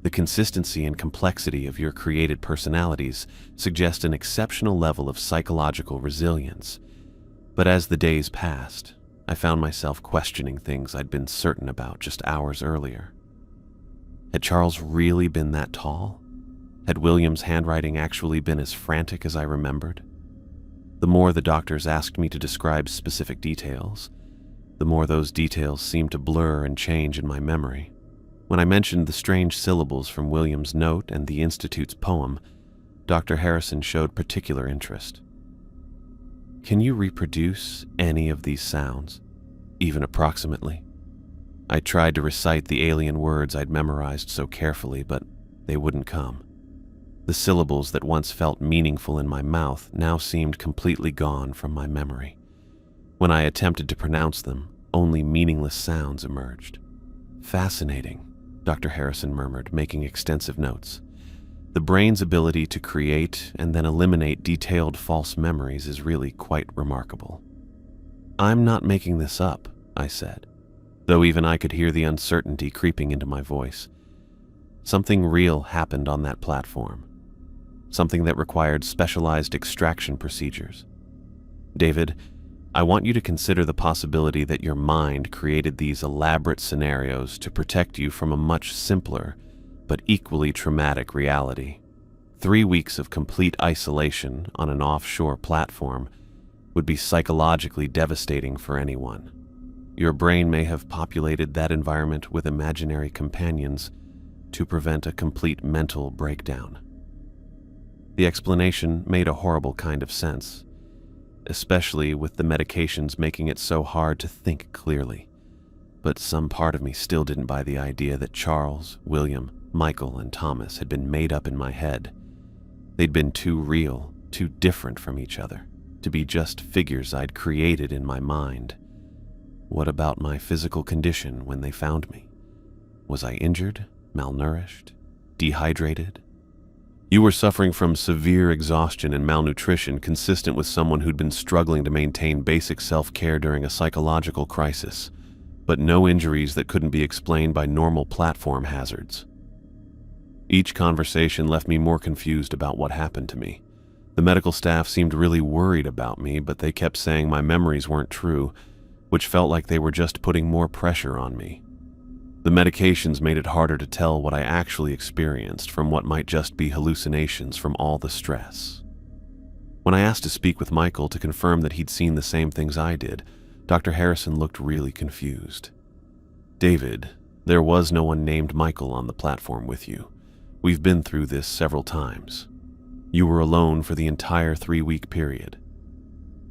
The consistency and complexity of your created personalities suggest an exceptional level of psychological resilience. But as the days passed, I found myself questioning things I'd been certain about just hours earlier. Had Charles really been that tall? Had William's handwriting actually been as frantic as I remembered? The more the doctors asked me to describe specific details, the more those details seemed to blur and change in my memory. When I mentioned the strange syllables from William's note and the Institute's poem, Dr. Harrison showed particular interest. Can you reproduce any of these sounds, even approximately? I tried to recite the alien words I'd memorized so carefully, but they wouldn't come. The syllables that once felt meaningful in my mouth now seemed completely gone from my memory. When I attempted to pronounce them, only meaningless sounds emerged. Fascinating, Dr. Harrison murmured, making extensive notes. The brain's ability to create and then eliminate detailed false memories is really quite remarkable. I'm not making this up, I said, though even I could hear the uncertainty creeping into my voice. Something real happened on that platform. Something that required specialized extraction procedures. David, I want you to consider the possibility that your mind created these elaborate scenarios to protect you from a much simpler but equally traumatic reality. 3 weeks of complete isolation on an offshore platform would be psychologically devastating for anyone. Your brain may have populated that environment with imaginary companions to prevent a complete mental breakdown. The explanation made a horrible kind of sense, especially with the medications making it so hard to think clearly. But some part of me still didn't buy the idea that Charles, William, Michael, and Thomas had been made up in my head. They'd been too real, too different from each other, to be just figures I'd created in my mind. What about my physical condition when they found me? Was I injured, malnourished, dehydrated? You were suffering from severe exhaustion and malnutrition consistent with someone who'd been struggling to maintain basic self-care during a psychological crisis, but no injuries that couldn't be explained by normal platform hazards. Each conversation left me more confused about what happened to me. The medical staff seemed really worried about me, but they kept saying my memories weren't true, which felt like they were just putting more pressure on me. The medications made it harder to tell what I actually experienced from what might just be hallucinations from all the stress. When I asked to speak with Michael to confirm that he'd seen the same things I did, Dr. Harrison looked really confused. "David, there was no one named Michael on the platform with you. We've been through this several times. You were alone for the entire 3-week period."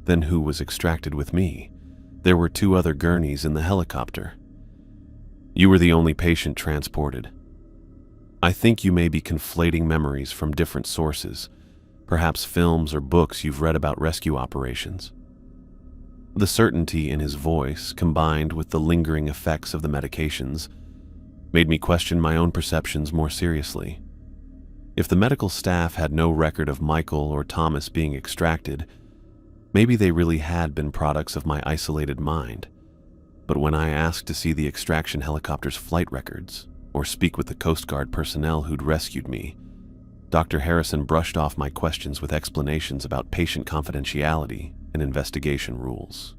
"Then who was extracted with me? There were 2 other gurneys in the helicopter." "You were the only patient transported. I think you may be conflating memories from different sources, perhaps films or books you've read about rescue operations." The certainty in his voice, combined with the lingering effects of the medications, made me question my own perceptions more seriously. If the medical staff had no record of Michael or Thomas being extracted, maybe they really had been products of my isolated mind. But when I asked to see the extraction helicopter's flight records, or speak with the Coast Guard personnel who'd rescued me, Dr. Harrison brushed off my questions with explanations about patient confidentiality and investigation rules.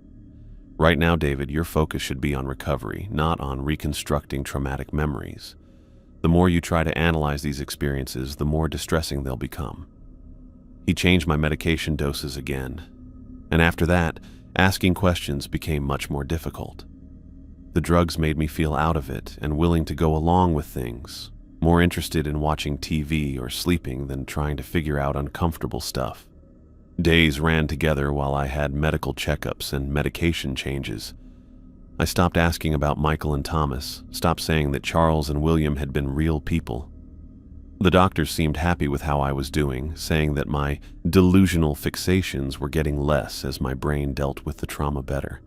"Right now, David, your focus should be on recovery, not on reconstructing traumatic memories. The more you try to analyze these experiences, the more distressing they'll become." He changed my medication doses again, and after that, asking questions became much more difficult. The drugs made me feel out of it and willing to go along with things, more interested in watching TV or sleeping than trying to figure out uncomfortable stuff. Days ran together while I had medical checkups and medication changes. I stopped asking about Michael and Thomas, stopped saying that Charles and William had been real people. The doctors seemed happy with how I was doing, saying that my delusional fixations were getting less as my brain dealt with the trauma better.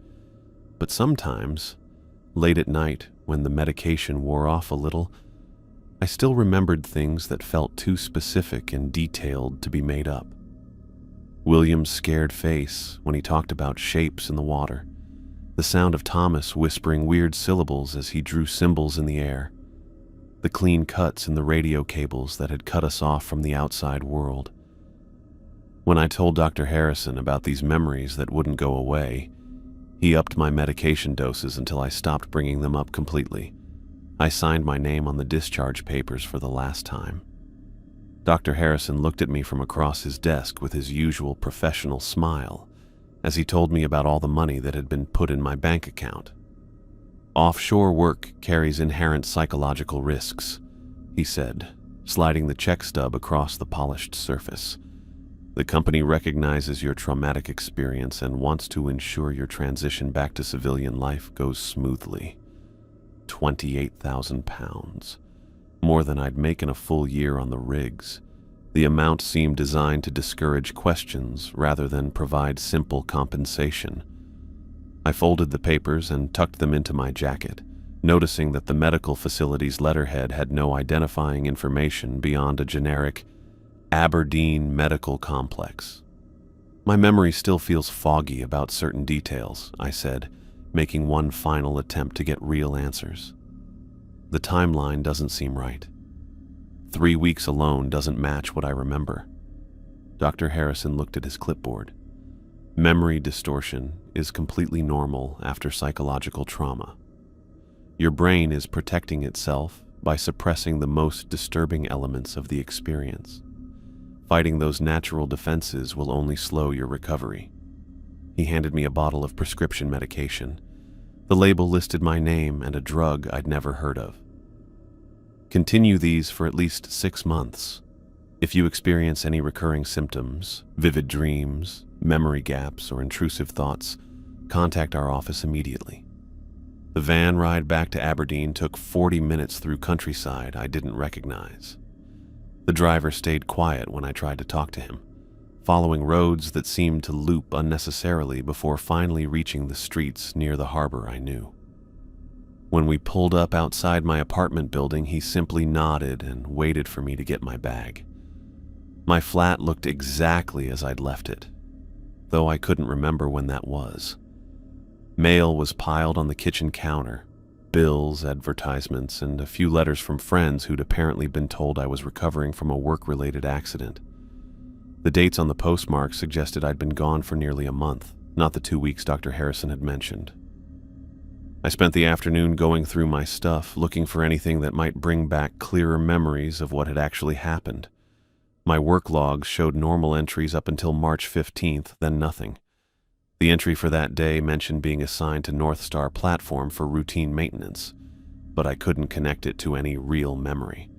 But sometimes, late at night, when the medication wore off a little, I still remembered things that felt too specific and detailed to be made up. William's scared face when he talked about shapes in the water, the sound of Thomas whispering weird syllables as he drew symbols in the air, the clean cuts in the radio cables that had cut us off from the outside world. When I told Dr. Harrison about these memories that wouldn't go away, he upped my medication doses until I stopped bringing them up completely. I signed my name on the discharge papers for the last time. Dr. Harrison looked at me from across his desk with his usual professional smile as he told me about all the money that had been put in my bank account. "Offshore work carries inherent psychological risks," he said, sliding the check stub across the polished surface. "The company recognizes your traumatic experience and wants to ensure your transition back to civilian life goes smoothly." £28,000. More than I'd make in a full year on the rigs. The amount seemed designed to discourage questions rather than provide simple compensation. I folded the papers and tucked them into my jacket, noticing that the medical facility's letterhead had no identifying information beyond a generic Aberdeen Medical Complex. "My memory still feels foggy about certain details," I said, making one final attempt to get real answers. "The timeline doesn't seem right. 3 weeks alone doesn't match what I remember." Dr. Harrison looked at his clipboard. "Memory distortion is completely normal after psychological trauma. Your brain is protecting itself by suppressing the most disturbing elements of the experience. Fighting those natural defenses will only slow your recovery." He handed me a bottle of prescription medication. The label listed my name and a drug I'd never heard of. "Continue these for at least 6 months. If you experience any recurring symptoms, vivid dreams, memory gaps, or intrusive thoughts, contact our office immediately." The van ride back to Aberdeen took 40 minutes through countryside I didn't recognize. The driver stayed quiet when I tried to talk to him, following roads that seemed to loop unnecessarily before finally reaching the streets near the harbor I knew. When we pulled up outside my apartment building, he simply nodded and waited for me to get my bag. My flat looked exactly as I'd left it, though I couldn't remember when that was. Mail was piled on the kitchen counter, bills, advertisements, and a few letters from friends who'd apparently been told I was recovering from a work-related accident. The dates on the postmark suggested I'd been gone for nearly a month, not the 2 weeks Dr. Harrison had mentioned. I spent the afternoon going through my stuff, looking for anything that might bring back clearer memories of what had actually happened. My work logs showed normal entries up until March 15th, then nothing. The entry for that day mentioned being assigned to North Star platform for routine maintenance, but I couldn't connect it to any real memory.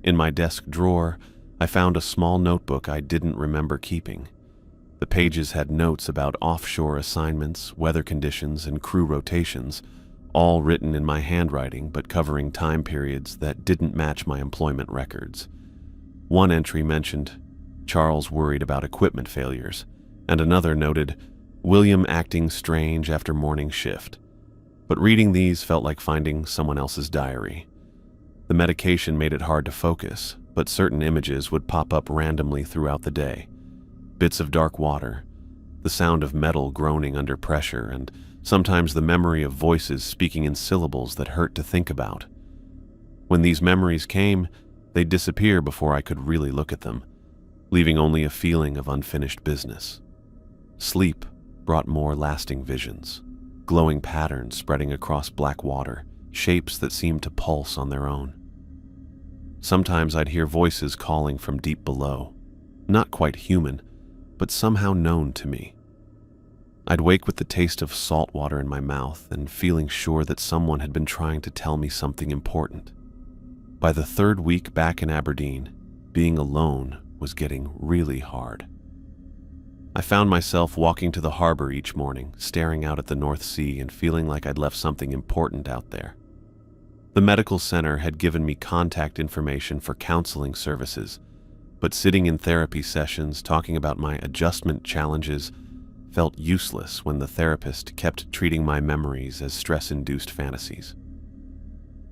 In my desk drawer, I found a small notebook I didn't remember keeping. The pages had notes about offshore assignments, weather conditions, and crew rotations, all written in my handwriting but covering time periods that didn't match my employment records. One entry mentioned Charles worried about equipment failures, and another noted William acting strange after morning shift. But reading these felt like finding someone else's diary. The medication made it hard to focus, but certain images would pop up randomly throughout the day. Bits of dark water, the sound of metal groaning under pressure, and sometimes the memory of voices speaking in syllables that hurt to think about. When these memories came, they'd disappear before I could really look at them, leaving only a feeling of unfinished business. Sleep brought more lasting visions, glowing patterns spreading across black water, shapes that seemed to pulse on their own. Sometimes I'd hear voices calling from deep below, not quite human, but somehow known to me. I'd wake with the taste of salt water in my mouth and feeling sure that someone had been trying to tell me something important. By the 3rd week back in Aberdeen, being alone was getting really hard. I found myself walking to the harbor each morning, staring out at the North Sea and feeling like I'd left something important out there. The medical center had given me contact information for counseling services, but sitting in therapy sessions talking about my adjustment challenges felt useless when the therapist kept treating my memories as stress-induced fantasies.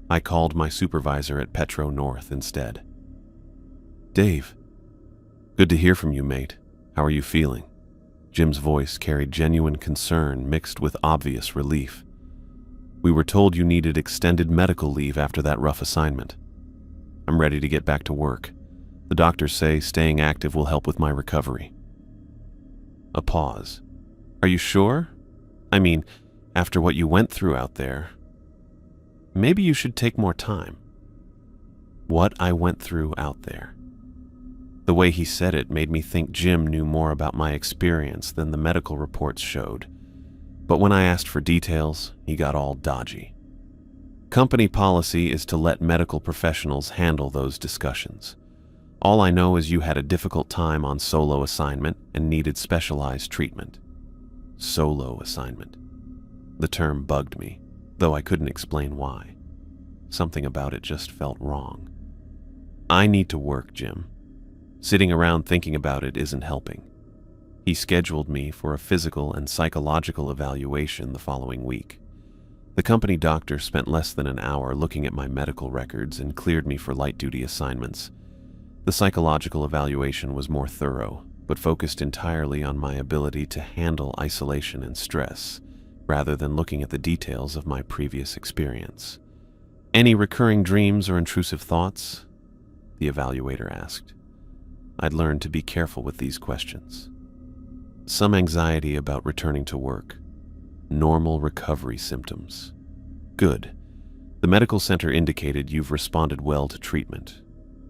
I called my supervisor at Petro North instead. "Dave, good to hear from you, mate. How are you feeling?" Jim's voice carried genuine concern mixed with obvious relief. "We were told you needed extended medical leave after that rough assignment. I'm ready to get back to work. The doctors say staying active will help with my recovery." A pause. "Are you sure? I mean, after what you went through out there, maybe you should take more time." What I went through out there. The way he said it made me think Jim knew more about my experience than the medical reports showed. But when I asked for details, he got all dodgy. Company policy is to let medical professionals handle those discussions. All I know is you had a difficult time on solo assignment and needed specialized treatment. Solo assignment. The term bugged me, though I couldn't explain why. Something about it just felt wrong. I need to work, Jim. Sitting around thinking about it isn't helping. He scheduled me for a physical and psychological evaluation the following week. The company doctor spent less than an hour looking at my medical records and cleared me for light-duty assignments. The psychological evaluation was more thorough, but focused entirely on my ability to handle isolation and stress, rather than looking at the details of my previous experience. "Any recurring dreams or intrusive thoughts?" the evaluator asked. I'd learned to be careful with these questions. Some anxiety about returning to work. Normal recovery symptoms. Good. The medical center indicated you've responded well to treatment.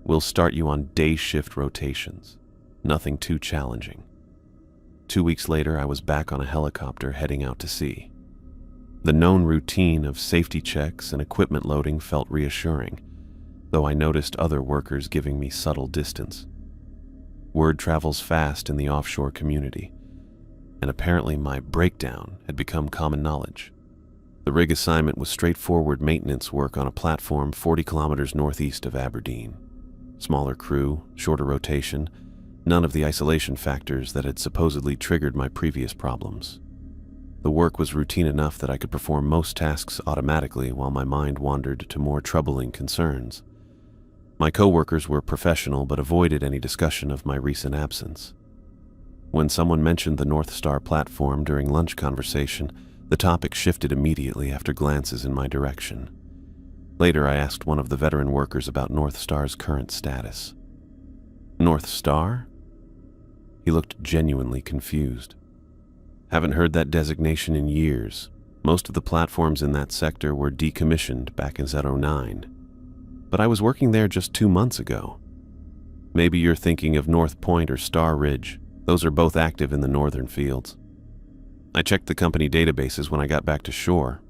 We'll start you on day shift rotations. Nothing too challenging. 2 weeks later, I was back on a helicopter heading out to sea. The known routine of safety checks and equipment loading felt reassuring, though I noticed other workers giving me subtle distance. Word travels fast in the offshore community, and apparently my breakdown had become common knowledge. The rig assignment was straightforward maintenance work on a platform 40 kilometers northeast of Aberdeen. Smaller crew, shorter rotation, none of the isolation factors that had supposedly triggered my previous problems. The work was routine enough that I could perform most tasks automatically while my mind wandered to more troubling concerns. My coworkers were professional but avoided any discussion of my recent absence. When someone mentioned the North Star platform during lunch conversation, The topic shifted immediately after glances in my direction. Later, I asked one of the veteran workers about North Star's current status. North Star? He looked genuinely confused. Haven't heard that designation in years. Most of the platforms in that sector were decommissioned back in 09. But I was working there just 2 months ago. Maybe you're thinking of North Point or Star Ridge. Those are both active in the northern fields. I checked the company databases when I got back to shore,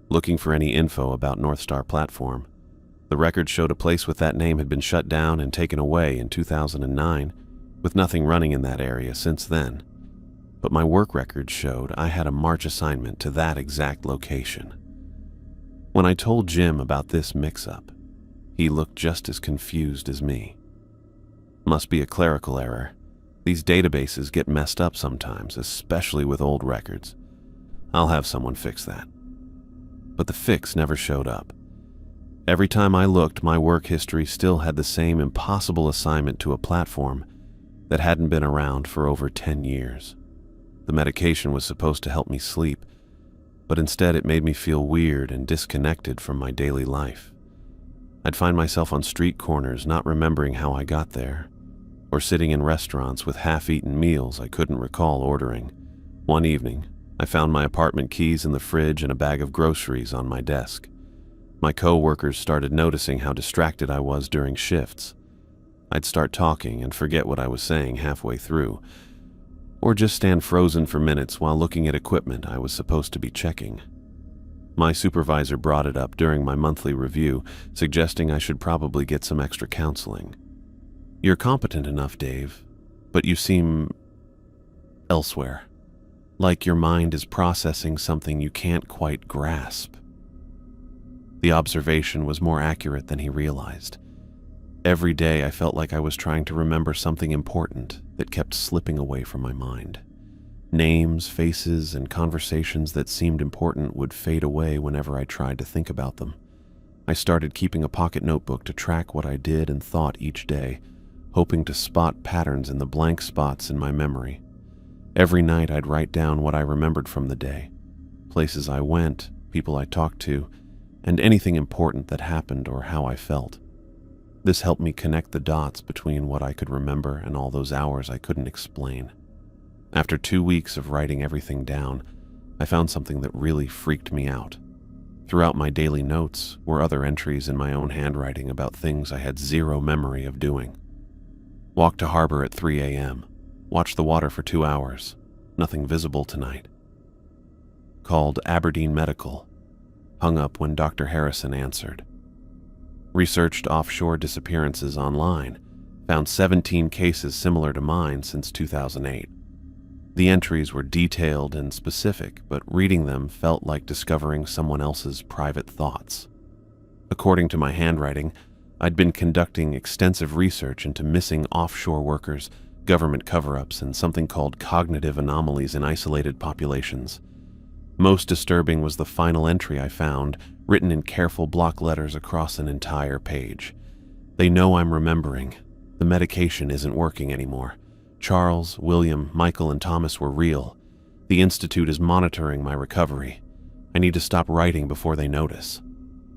looking for any info about North Star platform. The record showed a place with that name had been shut down and taken away in 2009, with nothing running in that area since then. But my work record showed I had a March assignment to that exact location. When I told Jim about this mix-up, he looked just as confused as me. Must be a clerical error. These databases get messed up sometimes, especially with old records. I'll have someone fix that. But the fix never showed up. Every time I looked, my work history still had the same impossible assignment to a platform that hadn't been around for over 10 years. The medication was supposed to help me sleep, but instead it made me feel weird and disconnected from my daily life. I'd find myself on street corners not remembering how I got there, or sitting in restaurants with half-eaten meals I couldn't recall ordering. One evening, I found my apartment keys in the fridge and a bag of groceries on my desk. My co-workers started noticing how distracted I was during shifts. I'd start talking and forget what I was saying halfway through, or just stand frozen for minutes while looking at equipment I was supposed to be checking. My supervisor brought it up during my monthly review, suggesting I should probably get some extra counseling. You're competent enough, Dave, but you seem elsewhere. Like your mind is processing something you can't quite grasp. The observation was more accurate than he realized. Every day I felt like I was trying to remember something important that kept slipping away from my mind. Names, faces, and conversations that seemed important would fade away whenever I tried to think about them. I started keeping a pocket notebook to track what I did and thought each day, hoping to spot patterns in the blank spots in my memory. Every night I'd write down what I remembered from the day, places I went, people I talked to, and anything important that happened or how I felt. This helped me connect the dots between what I could remember and all those hours I couldn't explain. After 2 weeks of writing everything down, I found something that really freaked me out. Throughout my daily notes were other entries in my own handwriting about things I had zero memory of doing. Walked to harbor at 3 a.m. Watched the water for 2 hours. Nothing visible tonight. Called Aberdeen Medical. Hung up when Dr. Harrison answered. Researched offshore disappearances online. Found 17 cases similar to mine since 2008. The entries were detailed and specific, but reading them felt like discovering someone else's private thoughts. According to my handwriting, I'd been conducting extensive research into missing offshore workers, government cover-ups, and something called cognitive anomalies in isolated populations. Most disturbing was the final entry I found, written in careful block letters across an entire page. They know I'm remembering. The medication isn't working anymore. Charles, William, Michael, and Thomas were real. The Institute is monitoring my recovery. I need to stop writing before they notice.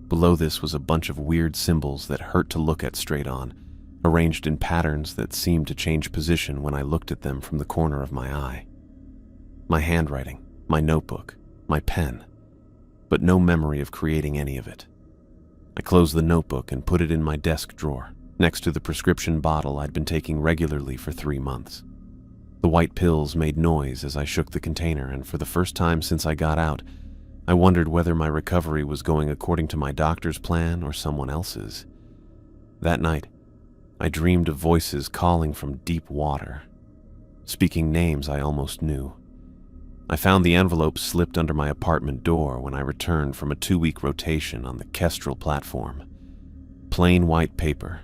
Below this was a bunch of weird symbols that hurt to look at straight on, arranged in patterns that seemed to change position when I looked at them from the corner of my eye. My handwriting, my notebook, my pen, but no memory of creating any of it. I closed the notebook and put it in my desk drawer, next to the prescription bottle I'd been taking regularly for 3 months. The white pills made noise as I shook the container, and for the first time since I got out, I wondered whether my recovery was going according to my doctor's plan or someone else's. That night, I dreamed of voices calling from deep water, speaking names I almost knew. I found the envelope slipped under my apartment door when I returned from a 2-week rotation on the Kestrel platform. Plain white paper,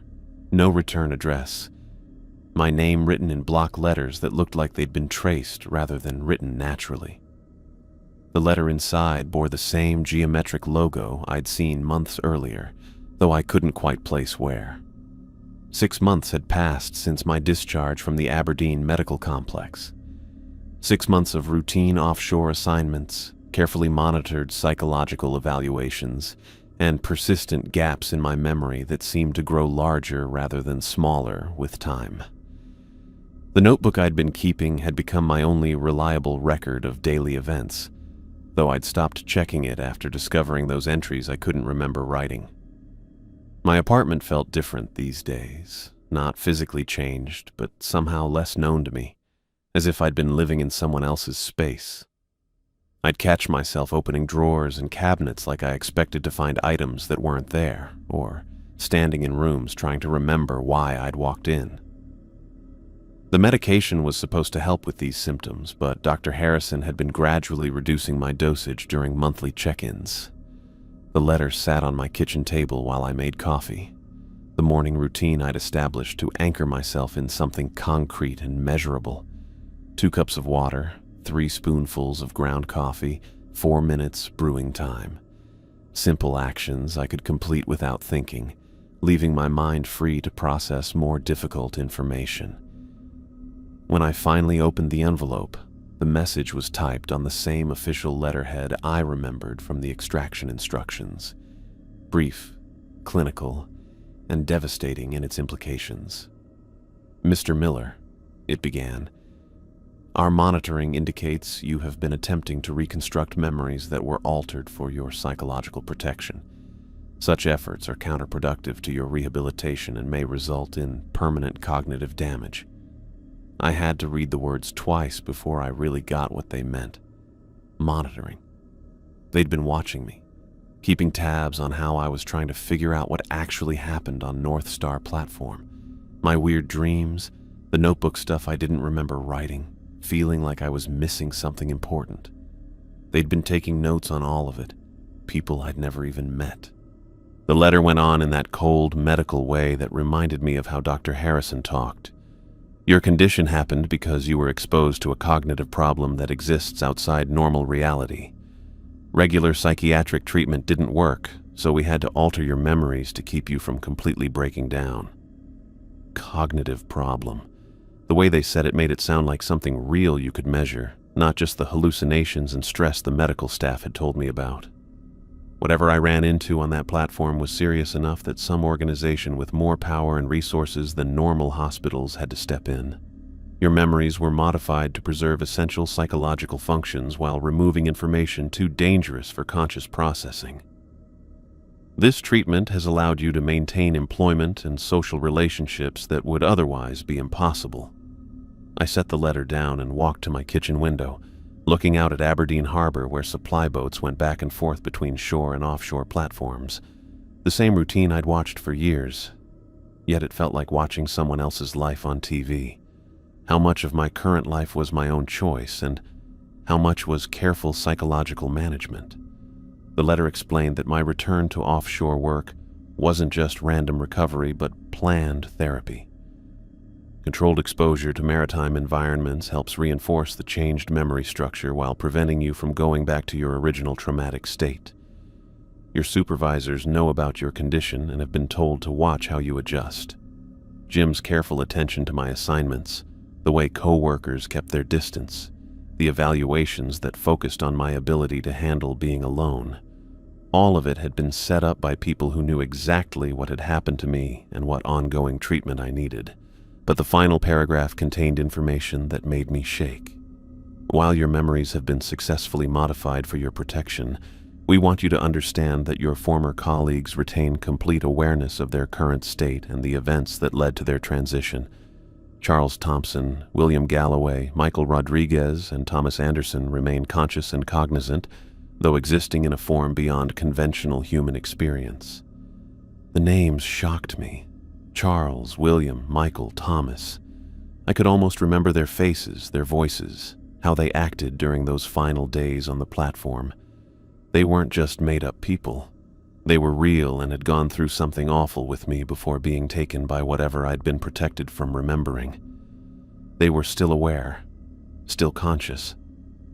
no return address. My name written in block letters that looked like they'd been traced rather than written naturally. The letter inside bore the same geometric logo I'd seen months earlier, though I couldn't quite place where. 6 months had passed since my discharge from the Aberdeen Medical Complex. 6 months of routine offshore assignments, carefully monitored psychological evaluations, and persistent gaps in my memory that seemed to grow larger rather than smaller with time. The notebook I'd been keeping had become my only reliable record of daily events, though I'd stopped checking it after discovering those entries I couldn't remember writing. My apartment felt different these days, not physically changed, but somehow less known to me, as if I'd been living in someone else's space. I'd catch myself opening drawers and cabinets like I expected to find items that weren't there, or standing in rooms trying to remember why I'd walked in. The medication was supposed to help with these symptoms, but Dr. Harrison had been gradually reducing my dosage during monthly check-ins. The letter sat on my kitchen table while I made coffee, the morning routine I'd established to anchor myself in something concrete and measurable. 2 cups of water, 3 spoonfuls of ground coffee, 4 minutes brewing time. Simple actions I could complete without thinking, leaving my mind free to process more difficult information. When I finally opened the envelope, the message was typed on the same official letterhead I remembered from the extraction instructions. Brief, clinical, and devastating in its implications. "Mr. Miller," it began, "our monitoring indicates you have been attempting to reconstruct memories that were altered for your psychological protection. Such efforts are counterproductive to your rehabilitation and may result in permanent cognitive damage." I had to read the words twice before I really got what they meant. Monitoring. They'd been watching me, keeping tabs on how I was trying to figure out what actually happened on North Star platform. My weird dreams, the notebook stuff I didn't remember writing, feeling like I was missing something important. They'd been taking notes on all of it, people I'd never even met. The letter went on in that cold medical way that reminded me of how Dr. Harrison talked. "Your condition happened because you were exposed to a cognitive problem that exists outside normal reality. Regular psychiatric treatment didn't work, so we had to alter your memories to keep you from completely breaking down." Cognitive problem. The way they said it made it sound like something real you could measure, not just the hallucinations and stress the medical staff had told me about. Whatever I ran into on that platform was serious enough that some organization with more power and resources than normal hospitals had to step in. Your memories were modified to preserve essential psychological functions while removing information too dangerous for conscious processing. This treatment has allowed you to maintain employment and social relationships that would otherwise be impossible. I set the letter down and walked to my kitchen window, looking out at Aberdeen Harbor where supply boats went back and forth between shore and offshore platforms. The same routine I'd watched for years, yet it felt like watching someone else's life on TV. How much of my current life was my own choice, and how much was careful psychological management? The letter explained that my return to offshore work wasn't just random recovery, but planned therapy. Controlled exposure to maritime environments helps reinforce the changed memory structure while preventing you from going back to your original traumatic state. Your supervisors know about your condition and have been told to watch how you adjust. Jim's careful attention to my assignments, the way coworkers kept their distance, the evaluations that focused on my ability to handle being alone. All of it had been set up by people who knew exactly what had happened to me and what ongoing treatment I needed. But the final paragraph contained information that made me shake. "While your memories have been successfully modified for your protection, we want you to understand that your former colleagues retain complete awareness of their current state and the events that led to their transition. Charles Thompson, William Galloway, Michael Rodriguez, and Thomas Anderson remain conscious and cognizant, though existing in a form beyond conventional human experience." The names shocked me. Charles, William, Michael, Thomas. I could almost remember their faces, their voices, how they acted during those final days on the platform. They weren't just made-up people. They were real and had gone through something awful with me before being taken by whatever I'd been protected from remembering. They were still aware, still conscious,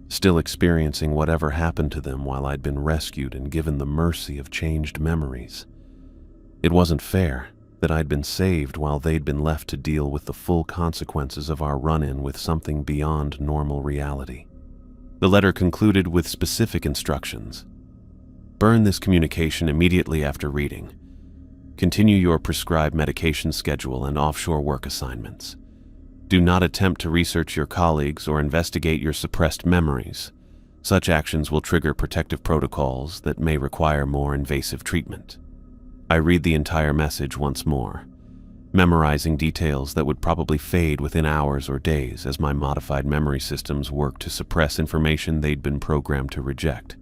still experiencing whatever happened to them while I'd been rescued and given the mercy of changed memories. It wasn't fair that I'd been saved while they'd been left to deal with the full consequences of our run-in with something beyond normal reality. The letter concluded with specific instructions. Burn this communication immediately after reading. Continue your prescribed medication schedule and offshore work assignments. Do not attempt to research your colleagues or investigate your suppressed memories. Such actions will trigger protective protocols that may require more invasive treatment. I read the entire message once more, memorizing details that would probably fade within hours or days as my modified memory systems worked to suppress information they'd been programmed to reject.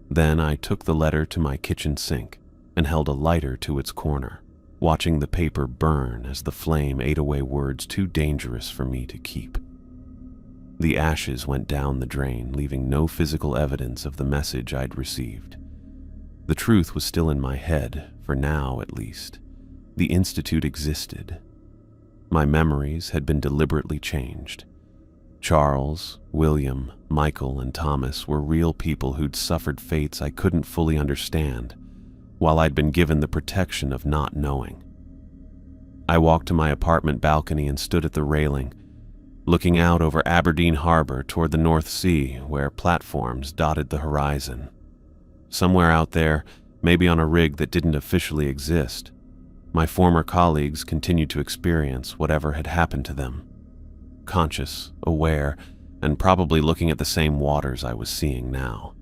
Then I took the letter to my kitchen sink and held a lighter to its corner, watching the paper burn as the flame ate away words too dangerous for me to keep. The ashes went down the drain, leaving no physical evidence of the message I'd received. The truth was still in my head, for now at least. The Institute existed. My memories had been deliberately changed. Charles, William, Michael, and Thomas were real people who'd suffered fates I couldn't fully understand, while I'd been given the protection of not knowing. I walked to my apartment balcony and stood at the railing, looking out over Aberdeen Harbor toward the North Sea, where platforms dotted the horizon. Somewhere out there, maybe on a rig that didn't officially exist, my former colleagues continued to experience whatever had happened to them. Conscious, aware, and probably looking at the same waters I was seeing now.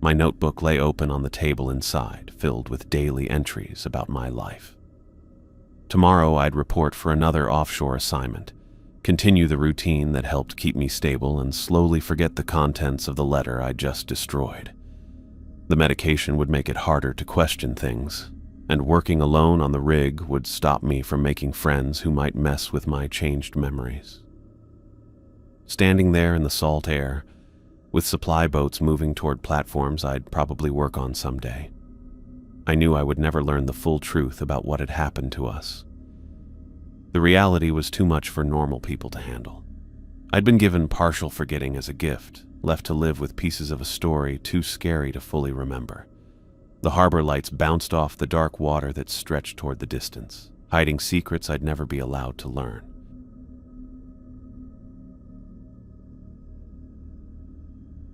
My notebook lay open on the table inside, filled with daily entries about my life. Tomorrow I'd report for another offshore assignment, continue the routine that helped keep me stable, and slowly forget the contents of the letter I just destroyed. The medication would make it harder to question things, and working alone on the rig would stop me from making friends who might mess with my changed memories. Standing there in the salt air, with supply boats moving toward platforms I'd probably work on someday, I knew I would never learn the full truth about what had happened to us. The reality was too much for normal people to handle. I'd been given partial forgetting as a gift, left to live with pieces of a story too scary to fully remember. The harbor lights bounced off the dark water that stretched toward the distance, hiding secrets I'd never be allowed to learn.